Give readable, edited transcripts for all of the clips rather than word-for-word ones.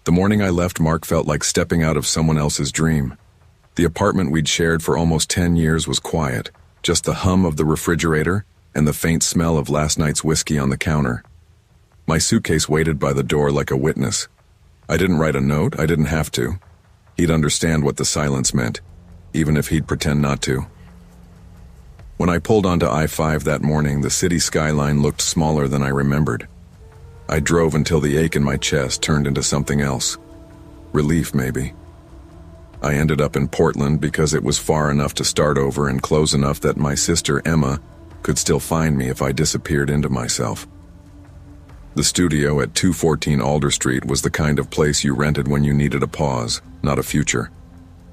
The morning I left, Mark felt like stepping out of someone else's dream. The apartment we'd shared for almost 10 years was quiet, just the hum of the refrigerator and the faint smell of last night's whiskey on the counter. My suitcase waited by the door like a witness. I didn't write a note, I didn't have to. He'd understand what the silence meant, even if he'd pretend not to. When I pulled onto I-5 that morning, the city skyline looked smaller than I remembered. I drove until the ache in my chest turned into something else. Relief, maybe. I ended up in Portland because it was far enough to start over and close enough that my sister Emma could still find me if I disappeared into myself. The studio at 214 Alder Street was the kind of place you rented when you needed a pause, not a future.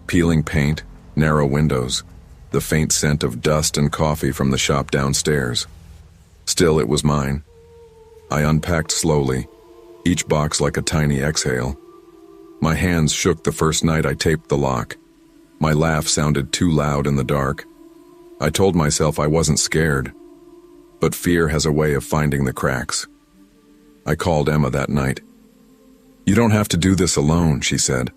Peeling paint, narrow windows, the faint scent of dust and coffee from the shop downstairs. Still, it was mine. I unpacked slowly, each box like a tiny exhale. My hands shook the first night I taped the lock. My laugh sounded too loud in the dark. I told myself I wasn't scared, but fear has a way of finding the cracks. I called Emma that night. "You don't have to do this alone," she said.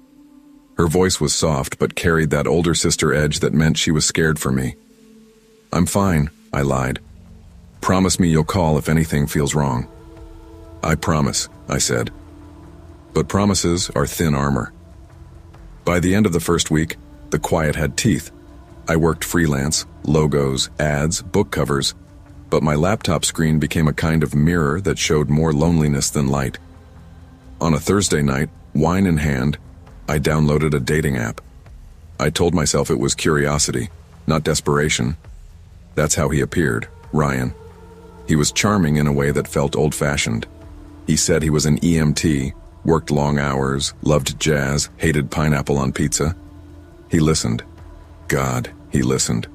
Her voice was soft but carried that older sister edge that meant she was scared for me. "I'm fine," I lied. "Promise me you'll call if anything feels wrong." "I promise," I said. But promises are thin armor. By the end of the first week, the quiet had teeth. I worked freelance, logos, ads, book covers, but my laptop screen became a kind of mirror that showed more loneliness than light. On a Thursday night, wine in hand, I downloaded a dating app. I told myself it was curiosity, not desperation. That's how he appeared, Ryan. He was charming in a way that felt old-fashioned. He said he was an EMT, worked long hours, loved jazz, hated pineapple on pizza. He listened. God, he listened.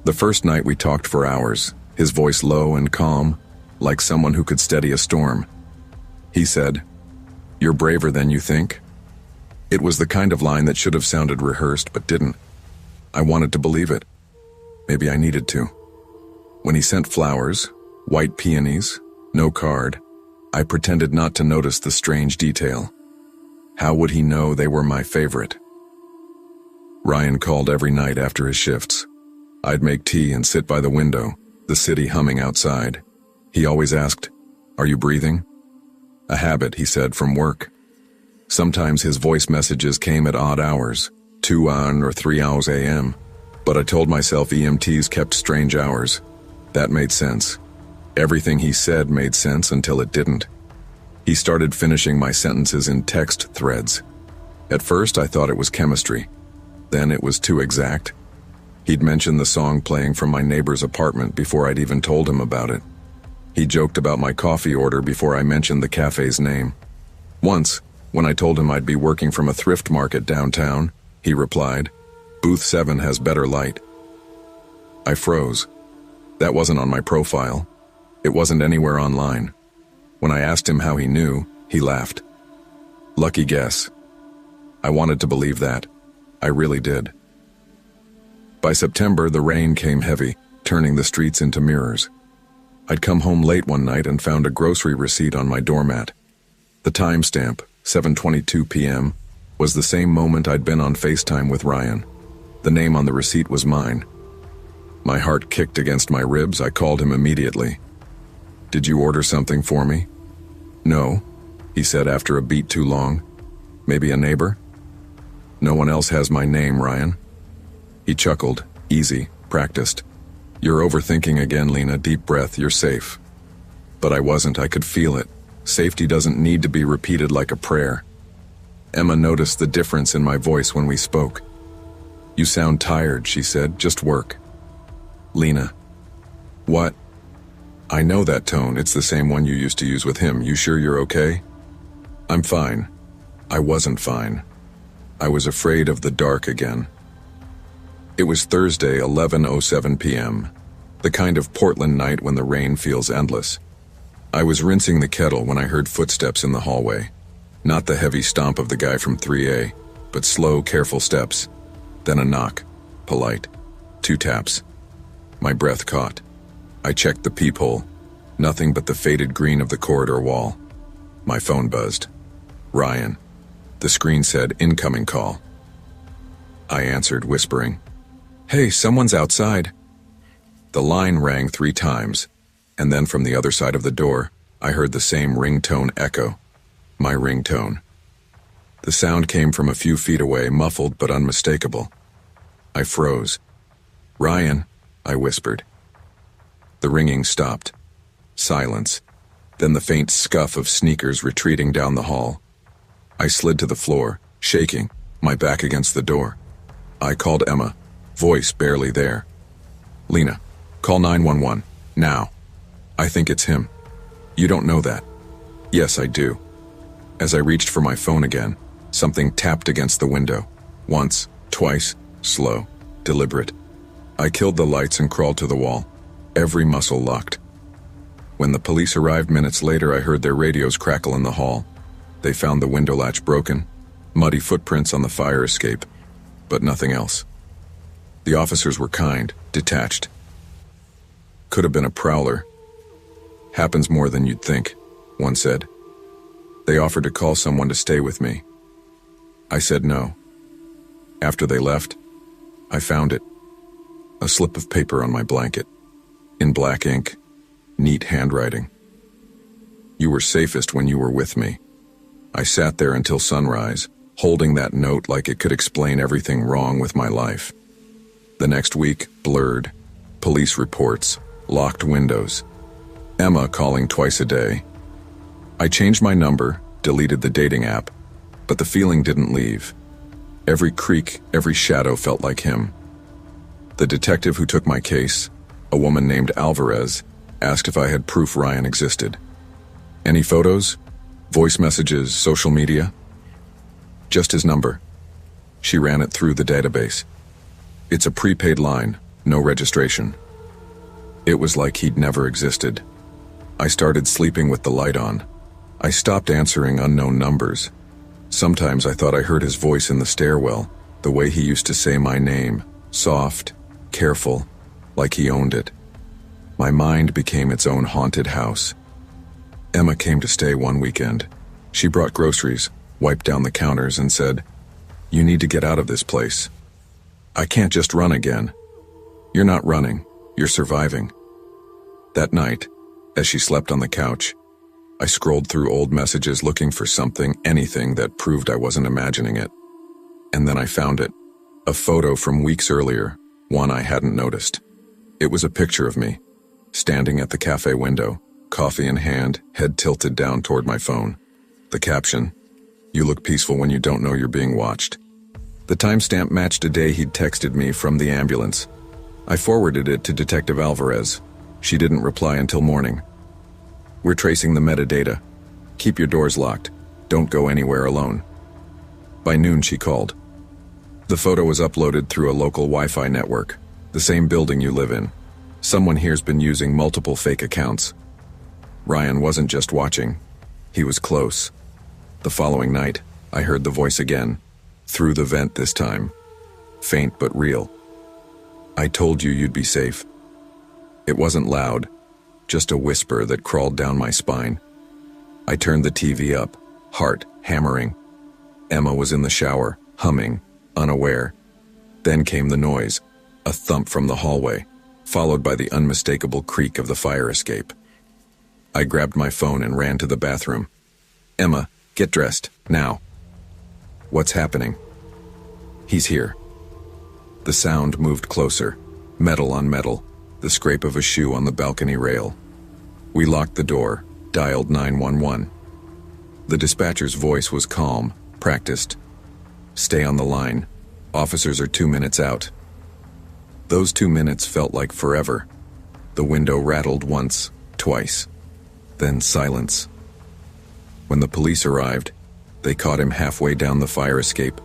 The first night we talked for hours, his voice low and calm, like someone who could steady a storm. He said, "You're braver than you think." It was the kind of line that should have sounded rehearsed but didn't. I wanted to believe it. Maybe I needed to. When he sent flowers, white peonies, no card, I pretended not to notice the strange detail. How would he know they were my favorite? Ryan called every night after his shifts. I'd make tea and sit by the window, the city humming outside. He always asked, "Are you breathing?" A habit, he said, from work. Sometimes his voice messages came at odd hours, 2 on or 3 hours a.m., but I told myself EMTs kept strange hours. That made sense. Everything he said made sense until it didn't. He started finishing my sentences in text threads. At first I thought it was chemistry. Then it was too exact. He'd mentioned the song playing from my neighbor's apartment before I'd even told him about it. He joked about my coffee order before I mentioned the cafe's name. Once, when I told him I'd be working from a thrift market downtown, he replied, "Booth 7 has better light." I froze. That wasn't on my profile. It wasn't anywhere online. When I asked him how he knew, he laughed. Lucky guess. I wanted to believe that. I really did. By September, the rain came heavy, turning the streets into mirrors. I'd come home late one night and found a grocery receipt on my doormat. The timestamp, 7:22 p.m., was the same moment I'd been on FaceTime with Ryan. The name on the receipt was mine. My heart kicked against my ribs. I called him immediately. "Did you order something for me?" "No," he said after a beat too long. "Maybe a neighbor?" "No one else has my name, Ryan." He chuckled. Easy, practiced. "You're overthinking again, Lena. Deep breath, you're safe." But I wasn't. I could feel it. Safety doesn't need to be repeated like a prayer. Emma noticed the difference in my voice when we spoke. "You sound tired," she said. "Just work." "Lena." "What?" "I know that tone. It's the same one you used to use with him. You sure you're okay?" "I'm fine." I wasn't fine. I was afraid of the dark again. It was Thursday, 11:07 p.m., the kind of Portland night when the rain feels endless. I was rinsing the kettle when I heard footsteps in the hallway. Not the heavy stomp of the guy from 3A, but slow, careful steps. Then a knock. Polite. 2 taps. My breath caught. I checked the peephole. Nothing but the faded green of the corridor wall. My phone buzzed. Ryan. The screen said incoming call. I answered, whispering, "Hey, someone's outside." The line rang 3 times, and then from the other side of the door, I heard the same ringtone echo. My ringtone. The sound came from a few feet away, muffled but unmistakable. I froze. "Ryan," I whispered. The ringing stopped. Silence. Then the faint scuff of sneakers retreating down the hall. I slid to the floor, shaking, my back against the door. I called Emma, voice barely there. "Lena, call 911, now. I think it's him." "You don't know that." "Yes, I do." As I reached for my phone again, something tapped against the window. Once, twice, slow, deliberate. I killed the lights and crawled to the wall, every muscle locked. When the police arrived minutes later, I heard their radios crackle in the hall. They found the window latch broken, muddy footprints on the fire escape, but nothing else. The officers were kind, detached. "Could have been a prowler. Happens more than you'd think," one said. They offered to call someone to stay with me. I said no. After they left, I found it. A slip of paper on my blanket, in black ink, neat handwriting. "You were safest when you were with me." I sat there until sunrise, holding that note like it could explain everything wrong with my life. The next week, blurred. Police reports, locked windows. Emma calling twice a day. I changed my number, deleted the dating app, but the feeling didn't leave. Every creak, every shadow felt like him. The detective who took my case, a woman named Alvarez, asked if I had proof Ryan existed. "Any photos? Voice messages, social media?" "Just his number." She ran it through the database. "It's a prepaid line, no registration." It was like he'd never existed. I started sleeping with the light on. I stopped answering unknown numbers. Sometimes I thought I heard his voice in the stairwell, the way he used to say my name, soft, careful, like he owned it. My mind became its own haunted house. Emma came to stay one weekend. She brought groceries, wiped down the counters, and said, "You need to get out of this place. I can't just run again." "You're not running, you're surviving." That night, as she slept on the couch, I scrolled through old messages looking for something, anything that proved I wasn't imagining it. And then I found it. A photo from weeks earlier, one I hadn't noticed. It was a picture of me, standing at the cafe window, coffee in hand, head tilted down toward my phone. The caption, "You look peaceful when you don't know you're being watched." The timestamp matched a day he'd texted me from the ambulance. I forwarded it to Detective Alvarez. She didn't reply until morning. "We're tracing the metadata. Keep your doors locked. Don't go anywhere alone." By noon, she called. "The photo was uploaded through a local Wi-Fi network, the same building you live in. Someone here's been using multiple fake accounts." Ryan wasn't just watching. He was close. The following night, I heard the voice again, through the vent this time. Faint but real. "I told you you'd be safe." It wasn't loud, just a whisper that crawled down my spine. I turned the TV up, heart hammering. Emma was in the shower, humming, unaware. Then came the noise, a thump from the hallway, followed by the unmistakable creak of the fire escape. I grabbed my phone and ran to the bathroom. "Emma, get dressed, now." "What's happening?" "He's here." The sound moved closer, metal on metal, the scrape of a shoe on the balcony rail. We locked the door, dialed 911. The dispatcher's voice was calm, practiced. "Stay on the line. Officers are 2 minutes out." Those 2 minutes felt like forever. The window rattled once, twice. Then silence. When the police arrived, they caught him halfway down the fire escape,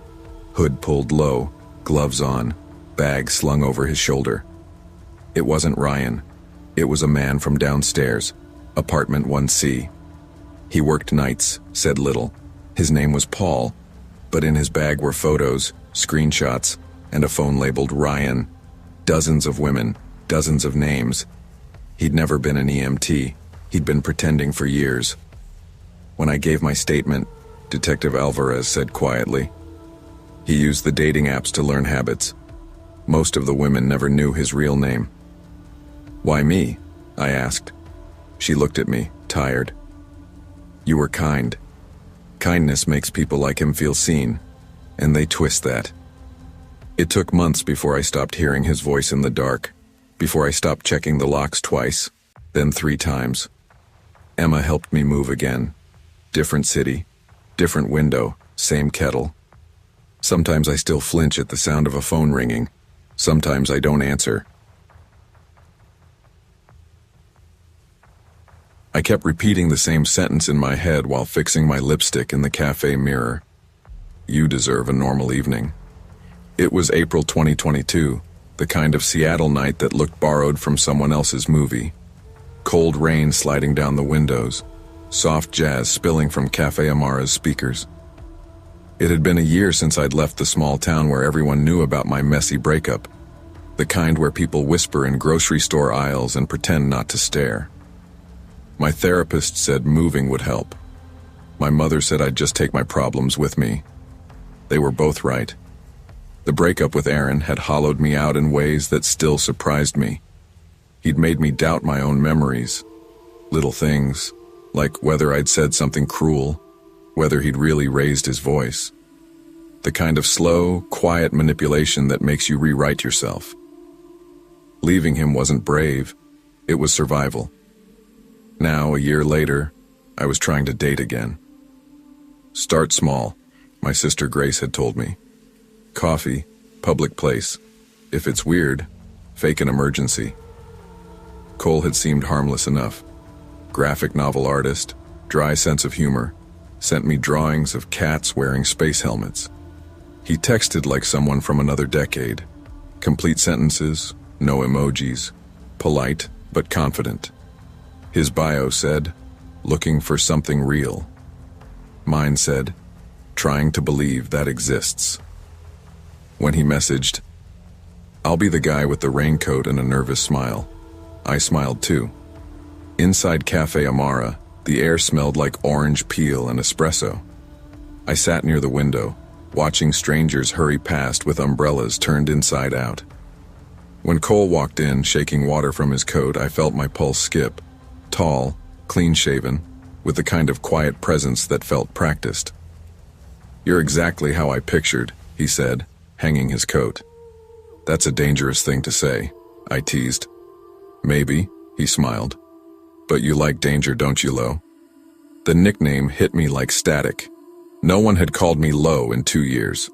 hood pulled low, gloves on, bag slung over his shoulder. It wasn't Ryan. It was a man from downstairs, apartment 1C. He worked nights, said little. His name was Paul, but in his bag were photos, screenshots, and a phone labeled Ryan. Dozens of women, dozens of names. He'd never been an EMT. He'd been pretending for years. When I gave my statement, Detective Alvarez said quietly. He used the dating apps to learn habits. Most of the women never knew his real name. Why me? I asked. She looked at me, tired. You were kind. Kindness makes people like him feel seen, and they twist that. It took months before I stopped hearing his voice in the dark, before I stopped checking the locks twice, then 3 times. Emma helped me move again. Different city, different window, same kettle. Sometimes I still flinch at the sound of a phone ringing. Sometimes I don't answer. I kept repeating the same sentence in my head while fixing my lipstick in the cafe mirror. You deserve a normal evening. It was April 2022, the kind of Seattle night that looked borrowed from someone else's movie. Cold rain sliding down the windows, soft jazz spilling from Cafe Amara's speakers. It had been a year since I'd left the small town where everyone knew about my messy breakup, the kind where people whisper in grocery store aisles and pretend not to stare. My therapist said moving would help. My mother said I'd just take my problems with me. They were both right. The breakup with Aaron had hollowed me out in ways that still surprised me. He'd made me doubt my own memories. Little things, like whether I'd said something cruel, whether he'd really raised his voice. The kind of slow, quiet manipulation that makes you rewrite yourself. Leaving him wasn't brave, it was survival. Now, a year later, I was trying to date again. Start small, my sister Grace had told me. Coffee, public place. If it's weird, fake an emergency. Cole had seemed harmless enough. Graphic novel artist, dry sense of humor, sent me drawings of cats wearing space helmets. He texted like someone from another decade. Complete sentences, no emojis, polite but confident. His bio said, looking for something real. Mine said, trying to believe that exists. When he messaged, I'll be the guy with the raincoat and a nervous smile. I smiled too. Inside Cafe Amara, the air smelled like orange peel and espresso. I sat near the window, watching strangers hurry past with umbrellas turned inside out. When Cole walked in, shaking water from his coat, I felt my pulse skip. Tall, clean-shaven, with the kind of quiet presence that felt practiced. You're exactly how I pictured, he said, hanging his coat. That's a dangerous thing to say, I teased. Maybe, he smiled. But you like danger, don't you, Lo? The nickname hit me like static. No one had called me Lo in 2 years.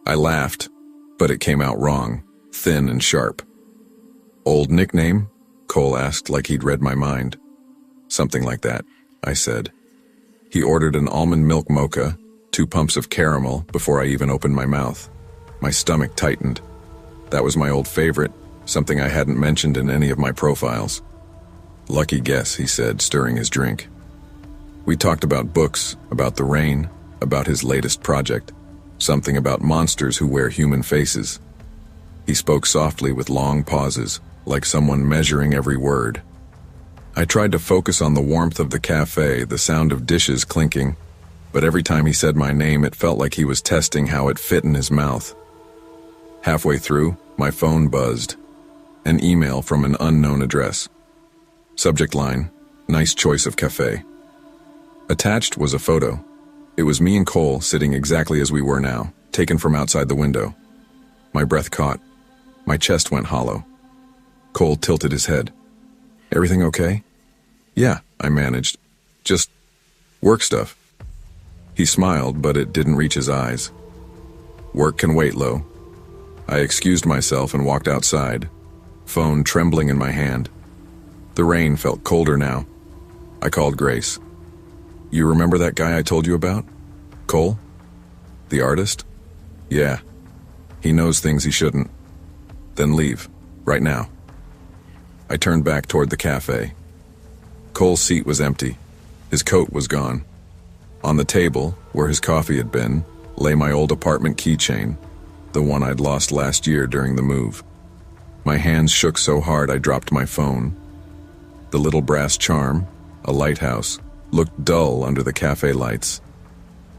I laughed, but it came out wrong, thin and sharp. Old nickname? Cole asked like he'd read my mind. Something like that, I said. He ordered an almond milk mocha, 2 pumps of caramel before I even opened my mouth. My stomach tightened. That was my old favorite, something I hadn't mentioned in any of my profiles. Lucky guess, he said, stirring his drink. We talked about books, about the rain, about his latest project, something about monsters who wear human faces. He spoke softly with long pauses, like someone measuring every word. I tried to focus on the warmth of the cafe, the sound of dishes clinking, but every time he said my name, it felt like he was testing how it fit in his mouth. Halfway through, my phone buzzed. An email from an unknown address. Subject line, nice choice of cafe. Attached was a photo. It was me and Cole sitting exactly as we were now, taken from outside the window. My breath caught. My chest went hollow. Cole tilted his head. Everything okay? Yeah, I managed. Just work stuff. He smiled, but it didn't reach his eyes. Work can wait, Lo. I excused myself and walked outside, phone trembling in my hand. The rain felt colder now. I called Grace. You remember that guy I told you about? Cole? The artist? Yeah. He knows things he shouldn't. Then leave, right now. I turned back toward the cafe. Cole's seat was empty. His coat was gone. On the table, where his coffee had been, lay my old apartment keychain, the one I'd lost last year during the move. My hands shook so hard I dropped my phone. The little brass charm, a lighthouse, looked dull under the cafe lights.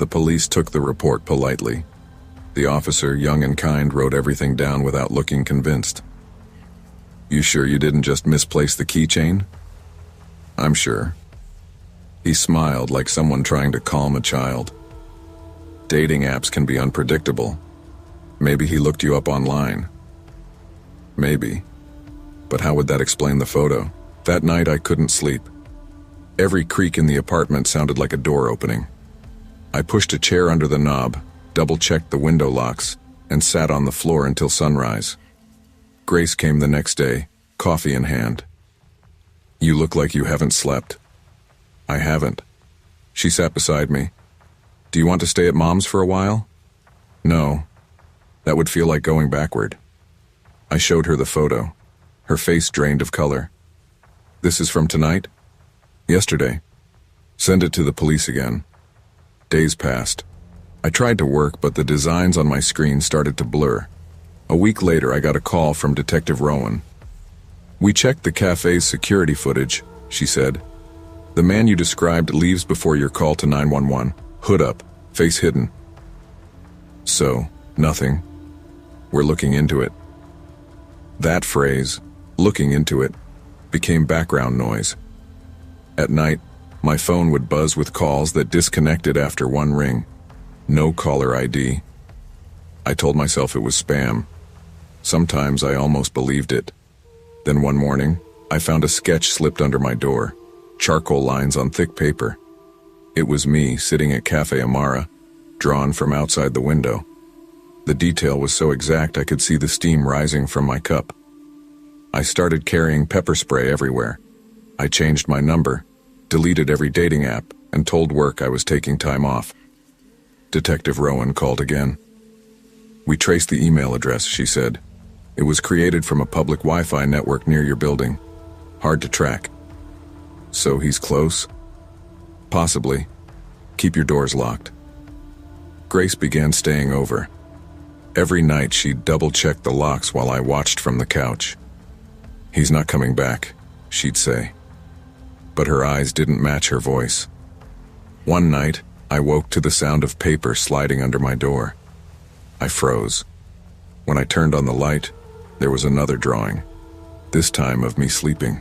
The police took the report politely. The officer, young and kind, wrote everything down without looking convinced. "You sure you didn't just misplace the keychain?" "I'm sure." He smiled like someone trying to calm a child. "Dating apps can be unpredictable. Maybe he looked you up online." "Maybe. But how would that explain the photo?" That night I couldn't sleep. Every creak in the apartment sounded like a door opening. I pushed a chair under the knob, double-checked the window locks, and sat on the floor until sunrise. Grace came the next day, coffee in hand. "You look like you haven't slept." "I haven't." She sat beside me. "Do you want to stay at Mom's for a while?" "No. That would feel like going backward." I showed her the photo. Her face drained of color. "This is from tonight?" "Yesterday." "Send it to the police again." Days passed. I tried to work, but the designs on my screen started to blur. A week later, I got a call from Detective Rowan. "We checked the cafe's security footage," she said. "The man you described leaves before your call to 911. Hood up, face hidden." "So, nothing. We're looking into it." That phrase, "looking into it," became background noise. At night, my phone would buzz with calls that disconnected after one ring. No caller ID. I told myself it was spam. Sometimes I almost believed it. Then one morning, I found a sketch slipped under my door, charcoal lines on thick paper. It was me sitting at Cafe Amara, drawn from outside the window. The detail was so exact I could see the steam rising from my cup. I started carrying pepper spray everywhere. I changed my number, deleted every dating app, and told work I was taking time off. Detective Rowan called again. "We traced the email address," she said. "It was created from a public Wi-Fi network near your building. Hard to track." "So he's close?" "Possibly. Keep your doors locked." Grace began staying over. Every night she'd double-check the locks while I watched from the couch. "He's not coming back," she'd say. But her eyes didn't match her voice. One night, I woke to the sound of paper sliding under my door. I froze. When I turned on the light, there was another drawing, this time of me sleeping.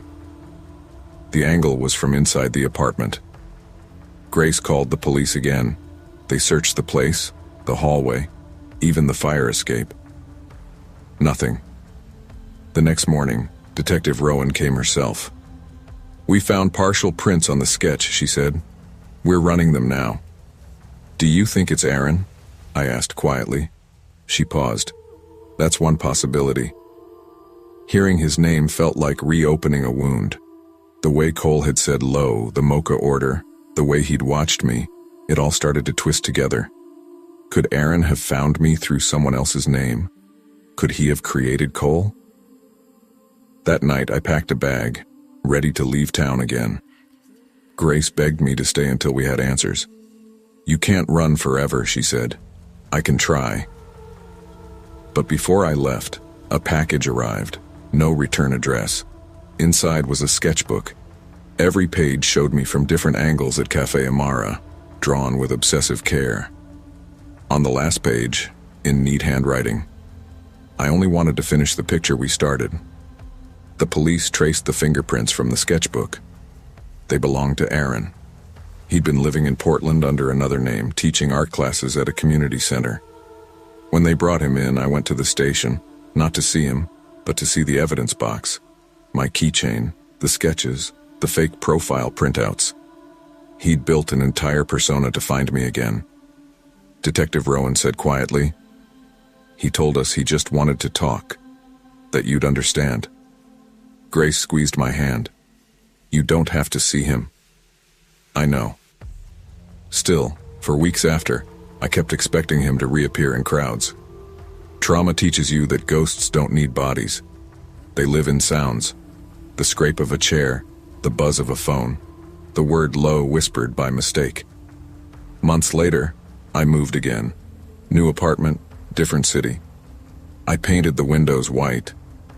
The angle was from inside the apartment. Grace called the police again. They searched the place, the hallway, even the fire escape. Nothing. The next morning, Detective Rowan came herself. "We found partial prints on the sketch," she said. "We're running them now." "Do you think it's Aaron?" I asked quietly. She paused. "That's one possibility." Hearing his name felt like reopening a wound. The way Cole had said "Lo," the mocha order, the way he'd watched me, it all started to twist together. Could Aaron have found me through someone else's name? Could he have created Cole? That night I packed a bag, ready to leave town again. Grace begged me to stay until we had answers. "You can't run forever," she said. "I can try." But before I left, a package arrived, no return address. Inside was a sketchbook. Every page showed me from different angles at Cafe Amara, drawn with obsessive care. On the last page, in neat handwriting, I only wanted to finish the picture we started. The police traced the fingerprints from the sketchbook. They belonged to Aaron. He'd been living in Portland under another name, teaching art classes at a community center. When they brought him in, I went to the station, not to see him, but to see the evidence box. My keychain, the sketches, the fake profile printouts. He'd built an entire persona to find me again. Detective Rowan said quietly, "He told us he just wanted to talk, that you'd understand." Grace squeezed my hand. "You don't have to see him." "I know." Still, for weeks after, I kept expecting him to reappear in crowds. Trauma teaches you that ghosts don't need bodies. They live in sounds. The scrape of a chair, the buzz of a phone, the word "low" whispered by mistake. Months later, I moved again. New apartment, different city. I painted the windows white.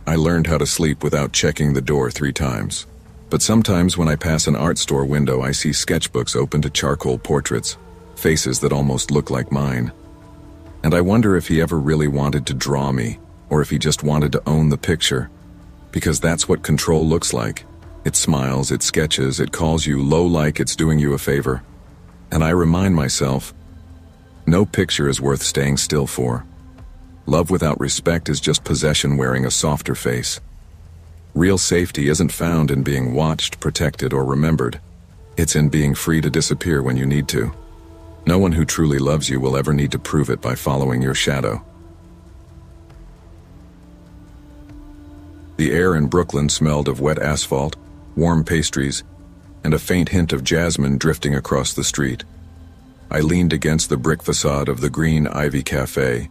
I learned how to sleep without checking the door 3 times. But sometimes when I pass an art store window, I see sketchbooks open to charcoal portraits, faces that almost look like mine. And I wonder if he ever really wanted to draw me, or if he just wanted to own the picture. Because that's what control looks like. It smiles, it sketches, it calls you low like it's doing you a favor. And I remind myself, no picture is worth staying still for. Love without respect is just possession wearing a softer face. Real safety isn't found in being watched, protected, or remembered. It's in being free to disappear when you need to. No one who truly loves you will ever need to prove it by following your shadow. The air in Brooklyn smelled of wet asphalt, warm pastries, and a faint hint of jasmine drifting across the street. I leaned against the brick facade of the Green Ivy Cafe,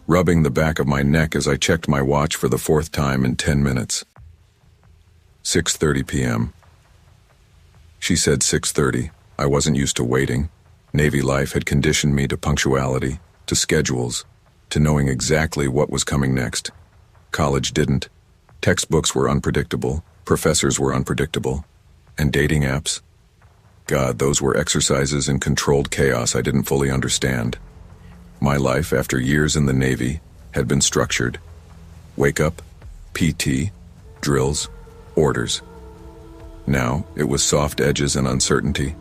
rubbing the back of my neck as I checked my watch for the fourth time in 10 minutes. 6:30 p.m. She said 6:30. I wasn't used to waiting. Navy life had conditioned me to punctuality, to schedules, to knowing exactly what was coming next. College didn't. Textbooks were unpredictable, professors were unpredictable, and dating apps? God, those were exercises in controlled chaos I didn't fully understand. My life, after years in the Navy, had been structured. Wake up, PT, drills, orders. Now, it was soft edges and uncertainty.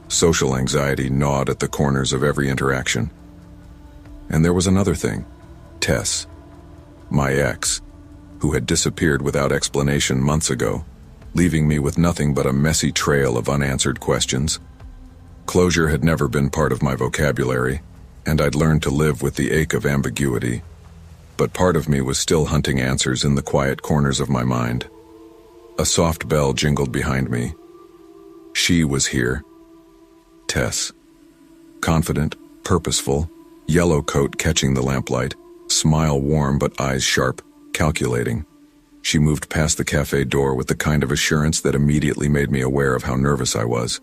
Social anxiety gnawed at the corners of every interaction. And there was another thing. Tess, my ex, who had disappeared without explanation months ago, leaving me with nothing but a messy trail of unanswered questions. Closure had never been part of my vocabulary, and I'd learned to live with the ache of ambiguity. But part of me was still hunting answers in the quiet corners of my mind. A soft bell jingled behind me. She was here. Tess. Confident, purposeful, yellow coat catching the lamplight, smile warm but eyes sharp, calculating. She moved past the cafe door with the kind of assurance that immediately made me aware of how nervous I was.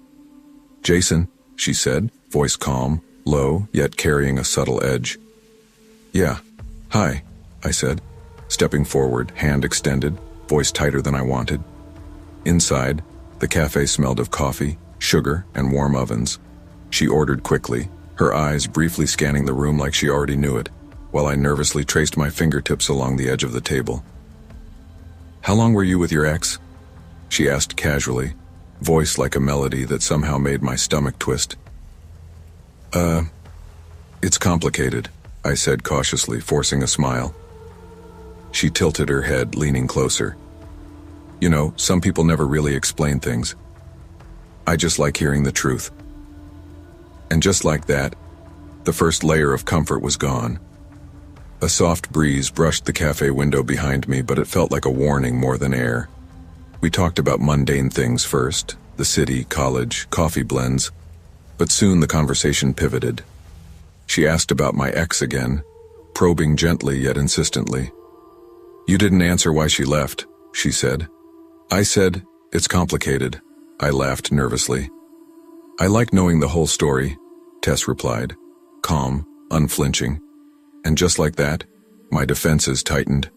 "Jason," she said, voice calm, low, yet carrying a subtle edge. "Yeah. Hi," I said, stepping forward, hand extended, voice tighter than I wanted. Inside, the cafe smelled of coffee, sugar, and warm ovens. She ordered quickly, her eyes briefly scanning the room like she already knew it, while I nervously traced my fingertips along the edge of the table. "How long were you with your ex?" she asked casually, voice like a melody that somehow made my stomach twist. It's complicated," I said cautiously, forcing a smile. She tilted her head, leaning closer. "You know, some people never really explain things. I just like hearing the truth." And just like that, the first layer of comfort was gone. A soft breeze brushed the cafe window behind me, but it felt like a warning more than air. We talked about mundane things first, the city, college, coffee blends, but soon the conversation pivoted. She asked about my ex again, probing gently yet insistently. "You didn't answer why she left," she said. I said, "It's complicated." I laughed nervously. "I like knowing the whole story," Tess replied, calm, unflinching. And just like that, my defenses tightened.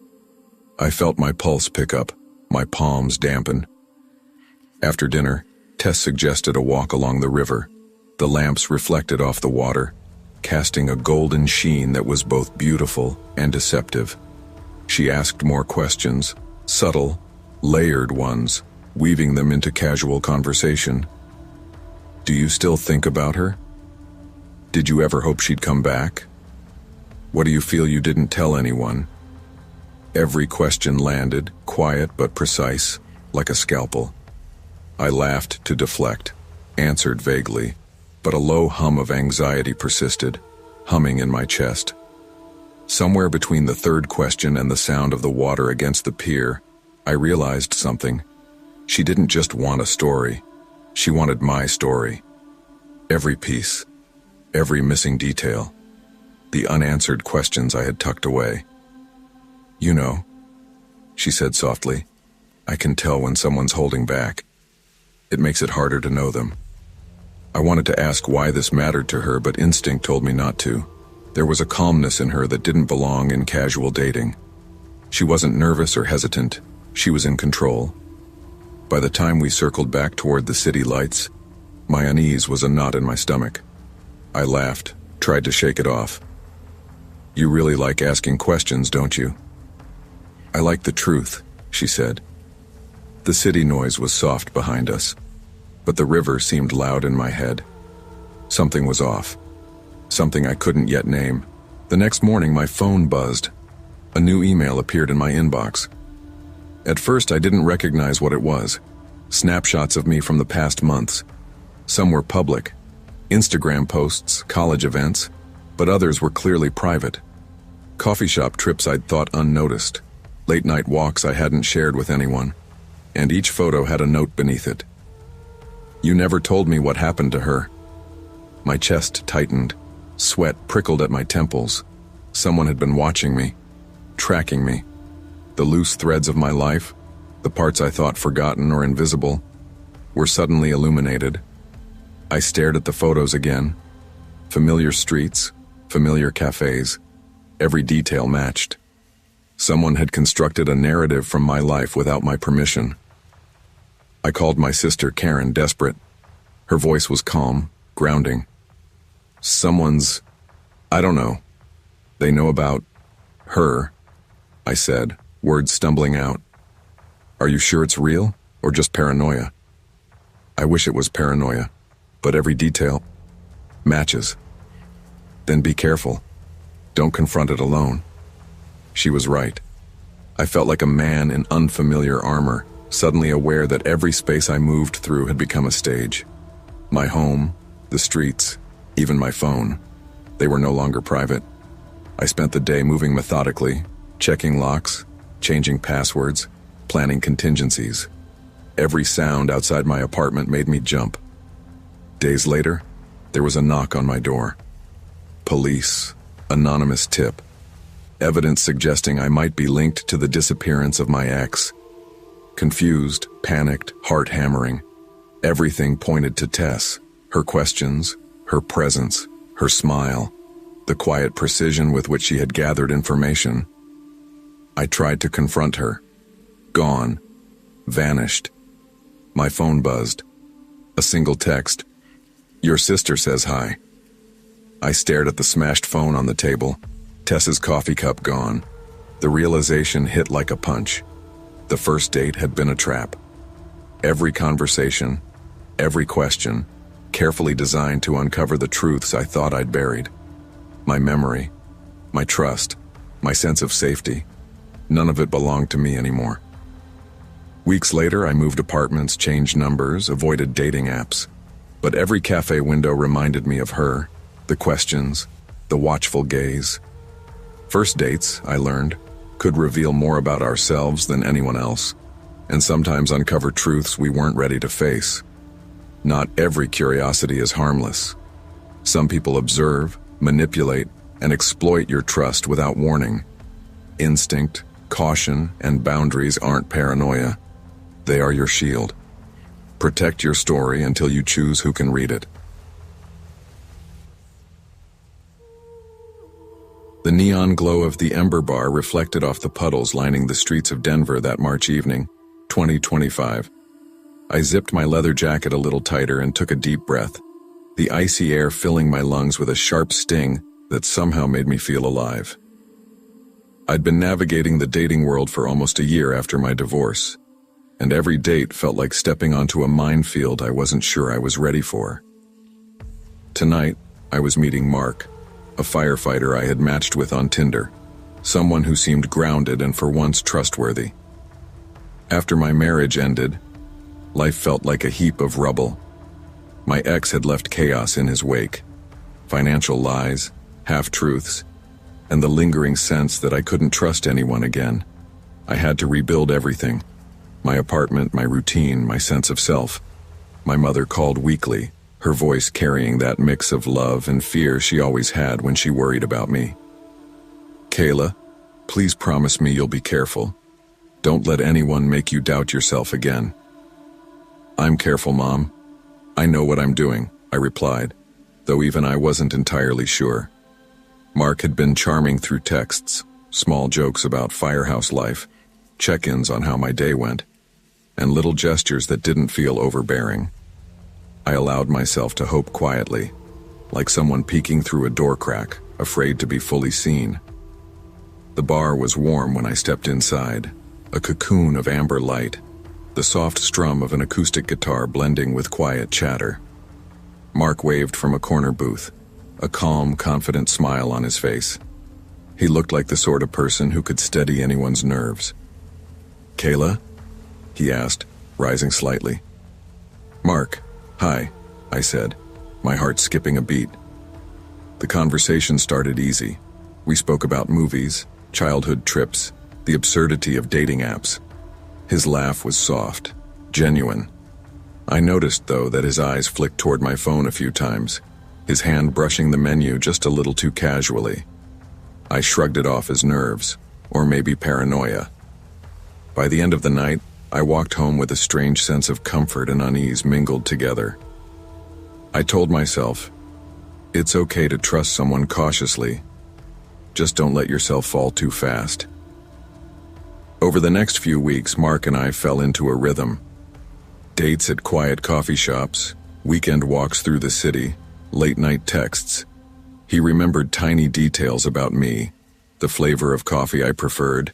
I felt my pulse pick up, my palms dampen. After dinner, Tess suggested a walk along the river. The lamps reflected off the water, casting a golden sheen that was both beautiful and deceptive. She asked more questions, subtle, layered ones, weaving them into casual conversation. "Do you still think about her? Did you ever hope she'd come back? What do you feel you didn't tell anyone?" Every question landed, quiet but precise, like a scalpel. I laughed to deflect, answered vaguely, but a low hum of anxiety persisted, humming in my chest. Somewhere between the third question and the sound of the water against the pier, I realized something. She didn't just want a story. She wanted my story. Every piece, every missing detail, the unanswered questions I had tucked away. "You know," she said softly, "I can tell when someone's holding back. It makes it harder to know them." I wanted to ask why this mattered to her, but instinct told me not to. There was a calmness in her that didn't belong in casual dating. She wasn't nervous or hesitant. She was in control. By the time we circled back toward the city lights, my unease was a knot in my stomach. I laughed, tried to shake it off. You really like asking questions, don't you? I like the truth, she said. The city noise was soft behind us, but the river seemed loud in my head. Something was off. Something I couldn't yet name. The next morning, my phone buzzed. A new email appeared in my inbox. At first, I didn't recognize what it was. Snapshots of me from the past months. Some were public. Instagram posts, college events, but others were clearly private. Coffee shop trips I'd thought unnoticed. Late night walks I hadn't shared with anyone. And each photo had a note beneath it. You never told me what happened to her. My chest tightened. Sweat prickled at my temples. Someone had been watching me, tracking me. The loose threads of my life, the parts I thought forgotten or invisible, were suddenly illuminated. I stared at the photos again. Familiar streets, familiar cafes. Every detail matched. Someone had constructed a narrative from my life without my permission. I called my sister Karen, desperate. Her voice was calm, grounding. I don't know. They know about her, I said, words stumbling out. Are you sure it's real, or just paranoia? I wish it was paranoia, but every detail matches. Then be careful. Don't confront it alone. She was right. I felt like a man in unfamiliar armor, suddenly aware that every space I moved through had become a stage. My home, the streets, even my phone. They were no longer private. I spent the day moving methodically, checking locks, changing passwords, planning contingencies. Every sound outside my apartment made me jump. Days later, there was a knock on my door. Police, anonymous tip. Evidence suggesting I might be linked to the disappearance of my ex. Confused, panicked, heart-hammering. Everything pointed to Tess. Her questions, her presence, her smile, the quiet precision with which she had gathered information. I tried to confront her. Gone. Vanished. My phone buzzed. A single text. Your sister says hi. I stared at the smashed phone on the table. Tess's coffee cup gone. The realization hit like a punch. The first date had been a trap. Every conversation, every question, carefully designed to uncover the truths I thought I'd buried. My memory, my trust, my sense of safety, none of it belonged to me anymore. Weeks later, I moved apartments, changed numbers, avoided dating apps. But every cafe window reminded me of her, the questions, the watchful gaze. First dates, I learned, could reveal more about ourselves than anyone else, and sometimes uncover truths we weren't ready to face. Not every curiosity is harmless. Some people observe, manipulate, and exploit your trust without warning. Instinct, caution, and boundaries aren't paranoia. They are your shield. Protect your story until you choose who can read it. The neon glow of the Ember Bar reflected off the puddles lining the streets of Denver that March evening, 2025. I zipped my leather jacket a little tighter and took a deep breath, the icy air filling my lungs with a sharp sting that somehow made me feel alive. I'd been navigating the dating world for almost a year after my divorce, and every date felt like stepping onto a minefield I wasn't sure I was ready for. Tonight, I was meeting Mark, a firefighter I had matched with on Tinder, someone who seemed grounded and for once trustworthy. After my marriage ended, life felt like a heap of rubble. My ex had left chaos in his wake, financial lies, half-truths, and the lingering sense that I couldn't trust anyone again. I had to rebuild everything. My apartment, my routine, my sense of self. My mother called weekly, her voice carrying that mix of love and fear she always had when she worried about me. Kayla, please promise me you'll be careful. Don't let anyone make you doubt yourself again. I'm careful, Mom. I know what I'm doing, I replied, though even I wasn't entirely sure. Mark had been charming through texts, small jokes about firehouse life, check-ins on how my day went, and little gestures that didn't feel overbearing. I allowed myself to hope quietly. like someone peeking through a door crack, afraid to be fully seen. The bar was warm when I stepped inside, a cocoon of amber light, the soft strum of an acoustic guitar blending with quiet chatter. Mark waved from a corner booth, a calm, confident smile on his face. He looked like the sort of person who could steady anyone's nerves. "Kayla?" he asked, rising slightly. "Mark, hi," I said, my heart skipping a beat. The conversation started easy. We spoke about movies, childhood trips, the absurdity of dating apps. His laugh was soft, genuine. I noticed, though, that his eyes flicked toward my phone a few times, his hand brushing the menu just a little too casually. I shrugged it off as nerves, or maybe paranoia. By the end of the night, I walked home with a strange sense of comfort and unease mingled together. I told myself, it's okay to trust someone cautiously. Just don't let yourself fall too fast. Over the next few weeks, Mark and I fell into a rhythm. Dates at quiet coffee shops, weekend walks through the city, late-night texts. He remembered tiny details about me, the flavor of coffee I preferred,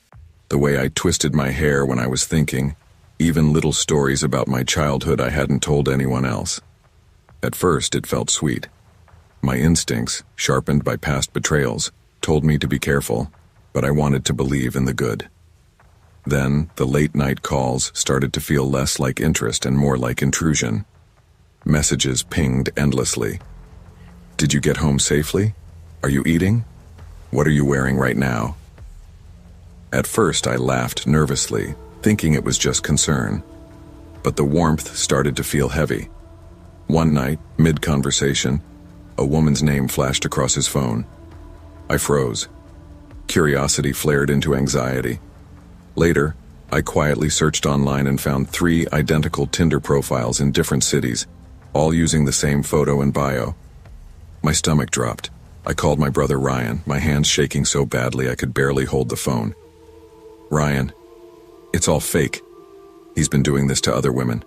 the way I twisted my hair when I was thinking, even little stories about my childhood I hadn't told anyone else. At first, it felt sweet. My instincts, sharpened by past betrayals, told me to be careful, but I wanted to believe in the good. Then, the late-night calls started to feel less like interest and more like intrusion. Messages pinged endlessly. "Did you get home safely? Are you eating? What are you wearing right now?" At first, I laughed nervously, thinking it was just concern. But the warmth started to feel heavy. One night, mid-conversation, a woman's name flashed across his phone. I froze. Curiosity flared into anxiety. Later, I quietly searched online and found 3 identical Tinder profiles in different cities, all using the same photo and bio. My stomach dropped. I called my brother Ryan, my hands shaking so badly I could barely hold the phone. "Ryan, it's all fake. He's been doing this to other women.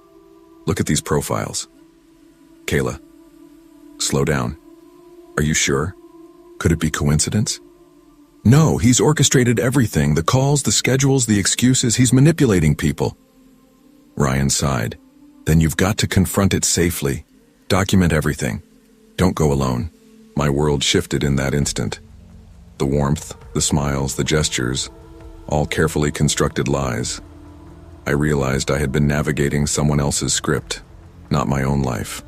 Look at these profiles." "Kayla, slow down. Are you sure? Could it be coincidence?" "No, he's orchestrated everything, the calls, the schedules, the excuses. He's manipulating people." Ryan sighed. "Then you've got to confront it safely. Document everything. Don't go alone." My world shifted in that instant. The warmth, the smiles, the gestures, all carefully constructed lies. I realized I had been navigating someone else's script, not my own life.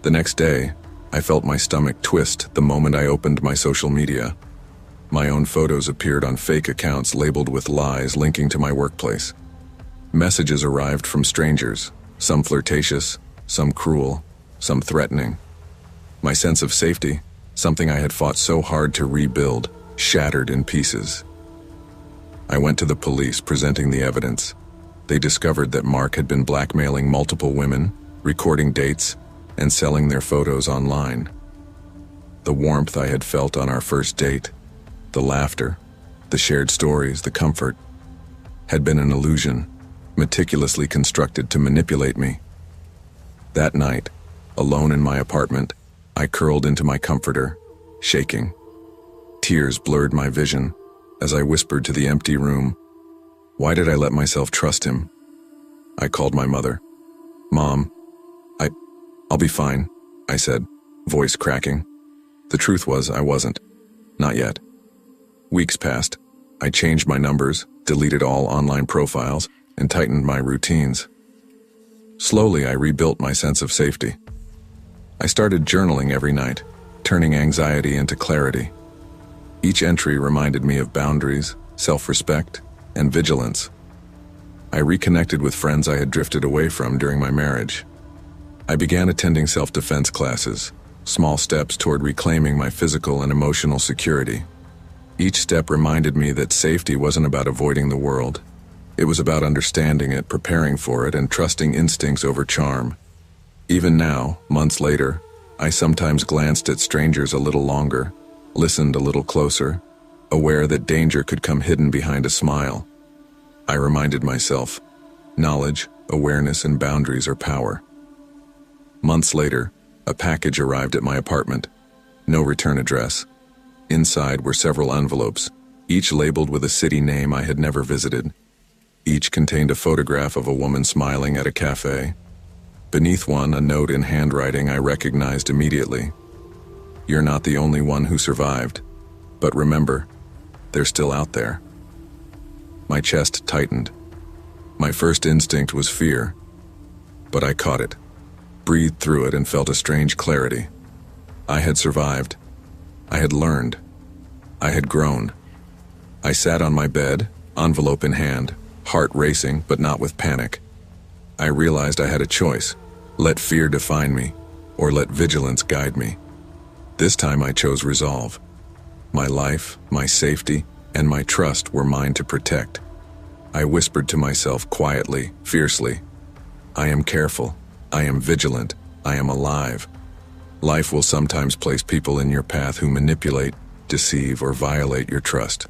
The next day, I felt my stomach twist the moment I opened my social media. My own photos appeared on fake accounts labeled with lies linking to my workplace. Messages arrived from strangers, some flirtatious, some cruel, some threatening. My sense of safety, something I had fought so hard to rebuild, shattered in pieces. I went to the police presenting the evidence. They discovered that Mark had been blackmailing multiple women, recording dates, and selling their photos online. The warmth I had felt on our first date, the laughter, the shared stories, the comfort, had been an illusion, meticulously constructed to manipulate me. That night, alone in my apartment, I curled into my comforter, shaking. Tears blurred my vision as I whispered to the empty room, "Why did I let myself trust him?" I called my mother. "Mom, I'll be fine," I said, voice cracking. The truth was, I wasn't. Not yet. Weeks passed. I changed my numbers, deleted all online profiles, and tightened my routines. Slowly, I rebuilt my sense of safety. I started journaling every night, turning anxiety into clarity. Each entry reminded me of boundaries, self-respect, and vigilance. I reconnected with friends I had drifted away from during my marriage. I began attending self-defense classes, small steps toward reclaiming my physical and emotional security. Each step reminded me that safety wasn't about avoiding the world. It was about understanding it, preparing for it, and trusting instincts over charm. Even now, months later, I sometimes glanced at strangers a little longer, listened a little closer, aware that danger could come hidden behind a smile. I reminded myself, knowledge, awareness, and boundaries are power. Months later, A package arrived at my apartment. No return address. Inside were several envelopes, each labeled with a city name I had never visited. Each contained a photograph of a woman smiling at a cafe. Beneath one, a note in handwriting I recognized immediately. "You're not the only one who survived. But remember, they're still out there." My chest tightened. My first instinct was fear. But I caught it, breathed through it, and felt a strange clarity. I had survived. I had learned. I had grown. I sat on my bed, envelope in hand, heart racing, but not with panic. I realized I had a choice: let fear define me, or let vigilance guide me. This time I chose resolve. My life, my safety, and my trust were mine to protect. I whispered to myself quietly, fiercely, "I am careful, I am vigilant, I am alive." Life will sometimes place people in your path who manipulate, deceive, or violate your trust.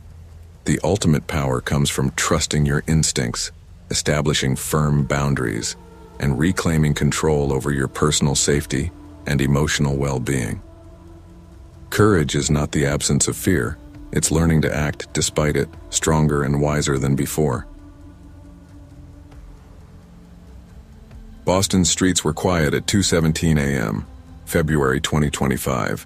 The ultimate power comes from trusting your instincts, establishing firm boundaries, and reclaiming control over your personal safety and emotional well-being. Courage is not the absence of fear. It's learning to act despite it, stronger and wiser than before. Boston's streets were quiet at 2:17 a.m., February 2025.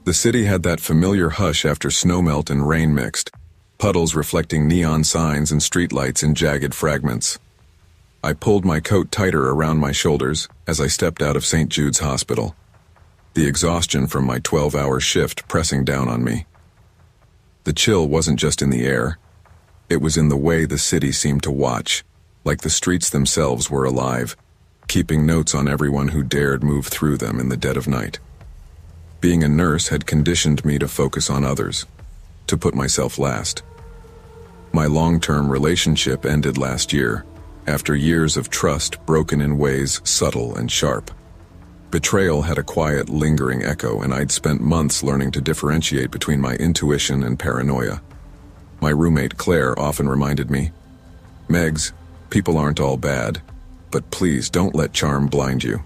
The city had that familiar hush after snowmelt and rain mixed, puddles reflecting neon signs and streetlights in jagged fragments. I pulled my coat tighter around my shoulders as I stepped out of St. Jude's Hospital, the exhaustion from my 12-hour shift pressing down on me. The chill wasn't just in the air. It was in the way the city seemed to watch, like the streets themselves were alive, keeping notes on everyone who dared move through them in the dead of night. Being a nurse had conditioned me to focus on others, to put myself last. My long-term relationship ended last year, after years of trust broken in ways subtle and sharp. Betrayal had a quiet, lingering echo, and I'd spent months learning to differentiate between my intuition and paranoia. My roommate Claire often reminded me, "Megs, people aren't all bad, but please don't let charm blind you."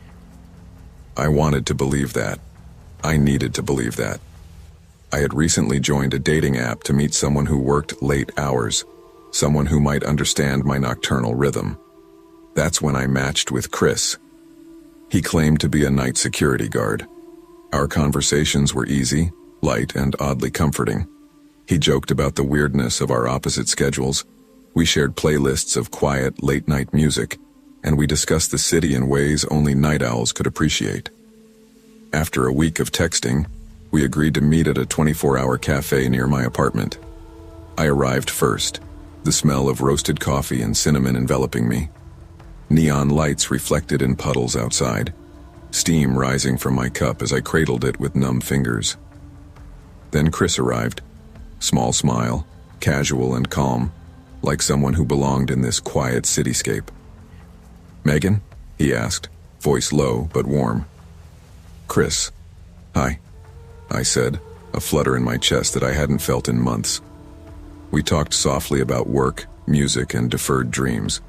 I wanted to believe that. I needed to believe that. I had recently joined a dating app to meet someone who worked late hours, someone who might understand my nocturnal rhythm. That's when I matched with Chris. He claimed to be a night security guard. Our conversations were easy, light, and oddly comforting. He joked about the weirdness of our opposite schedules. We shared playlists of quiet, late-night music, and we discussed the city in ways only night owls could appreciate. After a week of texting, we agreed to meet at a 24-hour cafe near my apartment. I arrived first, the smell of roasted coffee and cinnamon enveloping me. Neon lights reflected in puddles outside, steam rising from my cup as I cradled it with numb fingers. Then Chris arrived, small smile, casual and calm, like someone who belonged in this quiet cityscape. "Megan?" he asked, voice low but warm. "Chris." "Hi," I said, a flutter in my chest that I hadn't felt in months. We talked softly about work, music, and deferred dreams.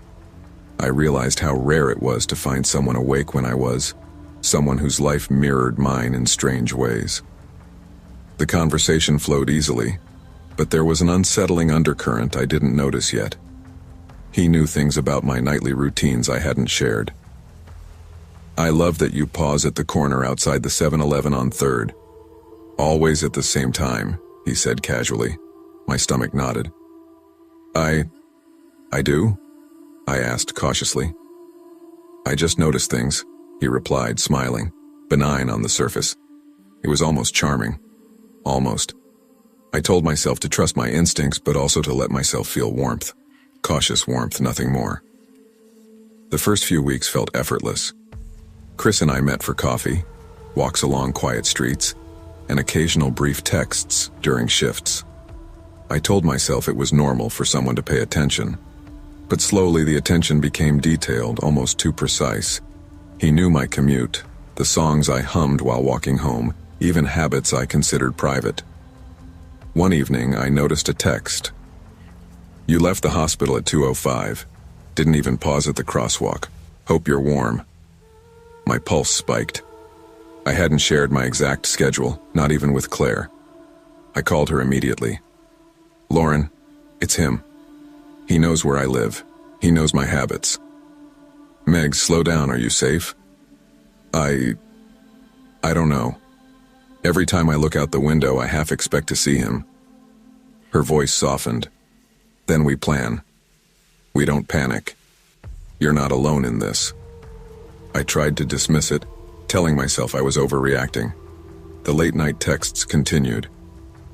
I realized how rare it was to find someone awake when I was, someone whose life mirrored mine in strange ways. The conversation flowed easily, but there was an unsettling undercurrent I didn't notice yet. He knew things about my nightly routines I hadn't shared. "I love that you pause at the corner outside the 7-Eleven on 3rd. Always at the same time," he said casually. My stomach nodded. I do?" I asked cautiously. "I just noticed things," he replied, smiling, benign on the surface. It was almost charming. Almost. I told myself to trust my instincts, but also to let myself feel warmth. Cautious warmth, nothing more. The first few weeks felt effortless. Chris and I met for coffee, walks along quiet streets, and occasional brief texts during shifts. I told myself it was normal for someone to pay attention, but slowly the attention became detailed, almost too precise. He knew my commute, the songs I hummed while walking home, even habits I considered private. One evening, I noticed a text. "You left the hospital at 2:05. Didn't even pause at the crosswalk. Hope you're warm." My pulse spiked. I hadn't shared my exact schedule, not even with Claire. I called her immediately. "Lauren, it's him. He knows where I live. He knows my habits." "Meg, slow down, are you safe?" I don't know. Every time I look out the window, I half expect to see him." Her voice softened. "Then we plan. We don't panic. You're not alone in this." I tried to dismiss it, telling myself I was overreacting. The late-night texts continued,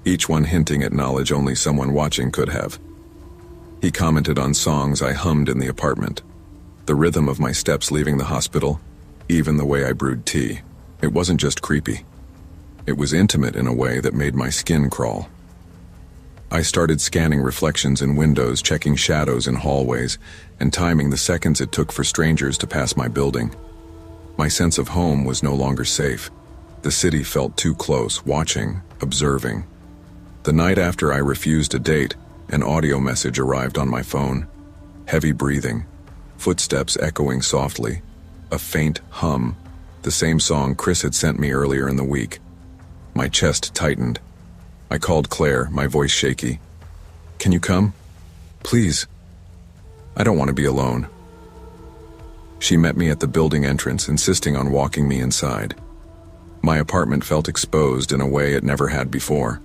each one hinting at knowledge only someone watching could have. He commented on songs I hummed in the apartment, the rhythm of my steps leaving the hospital, even the way I brewed tea. It wasn't just creepy. It was intimate in a way that made my skin crawl. I started scanning reflections in windows, checking shadows in hallways, and timing the seconds it took for strangers to pass my building. My sense of home was no longer safe. The city felt too close, watching, observing. The night after I refused a date, an audio message arrived on my phone. Heavy breathing, footsteps echoing softly, a faint hum, the same song Chris had sent me earlier in the week. My chest tightened. I called Claire, my voice shaky. "Can you come? Please. I don't want to be alone." She met me at the building entrance, insisting on walking me inside. My apartment felt exposed in a way it never had before.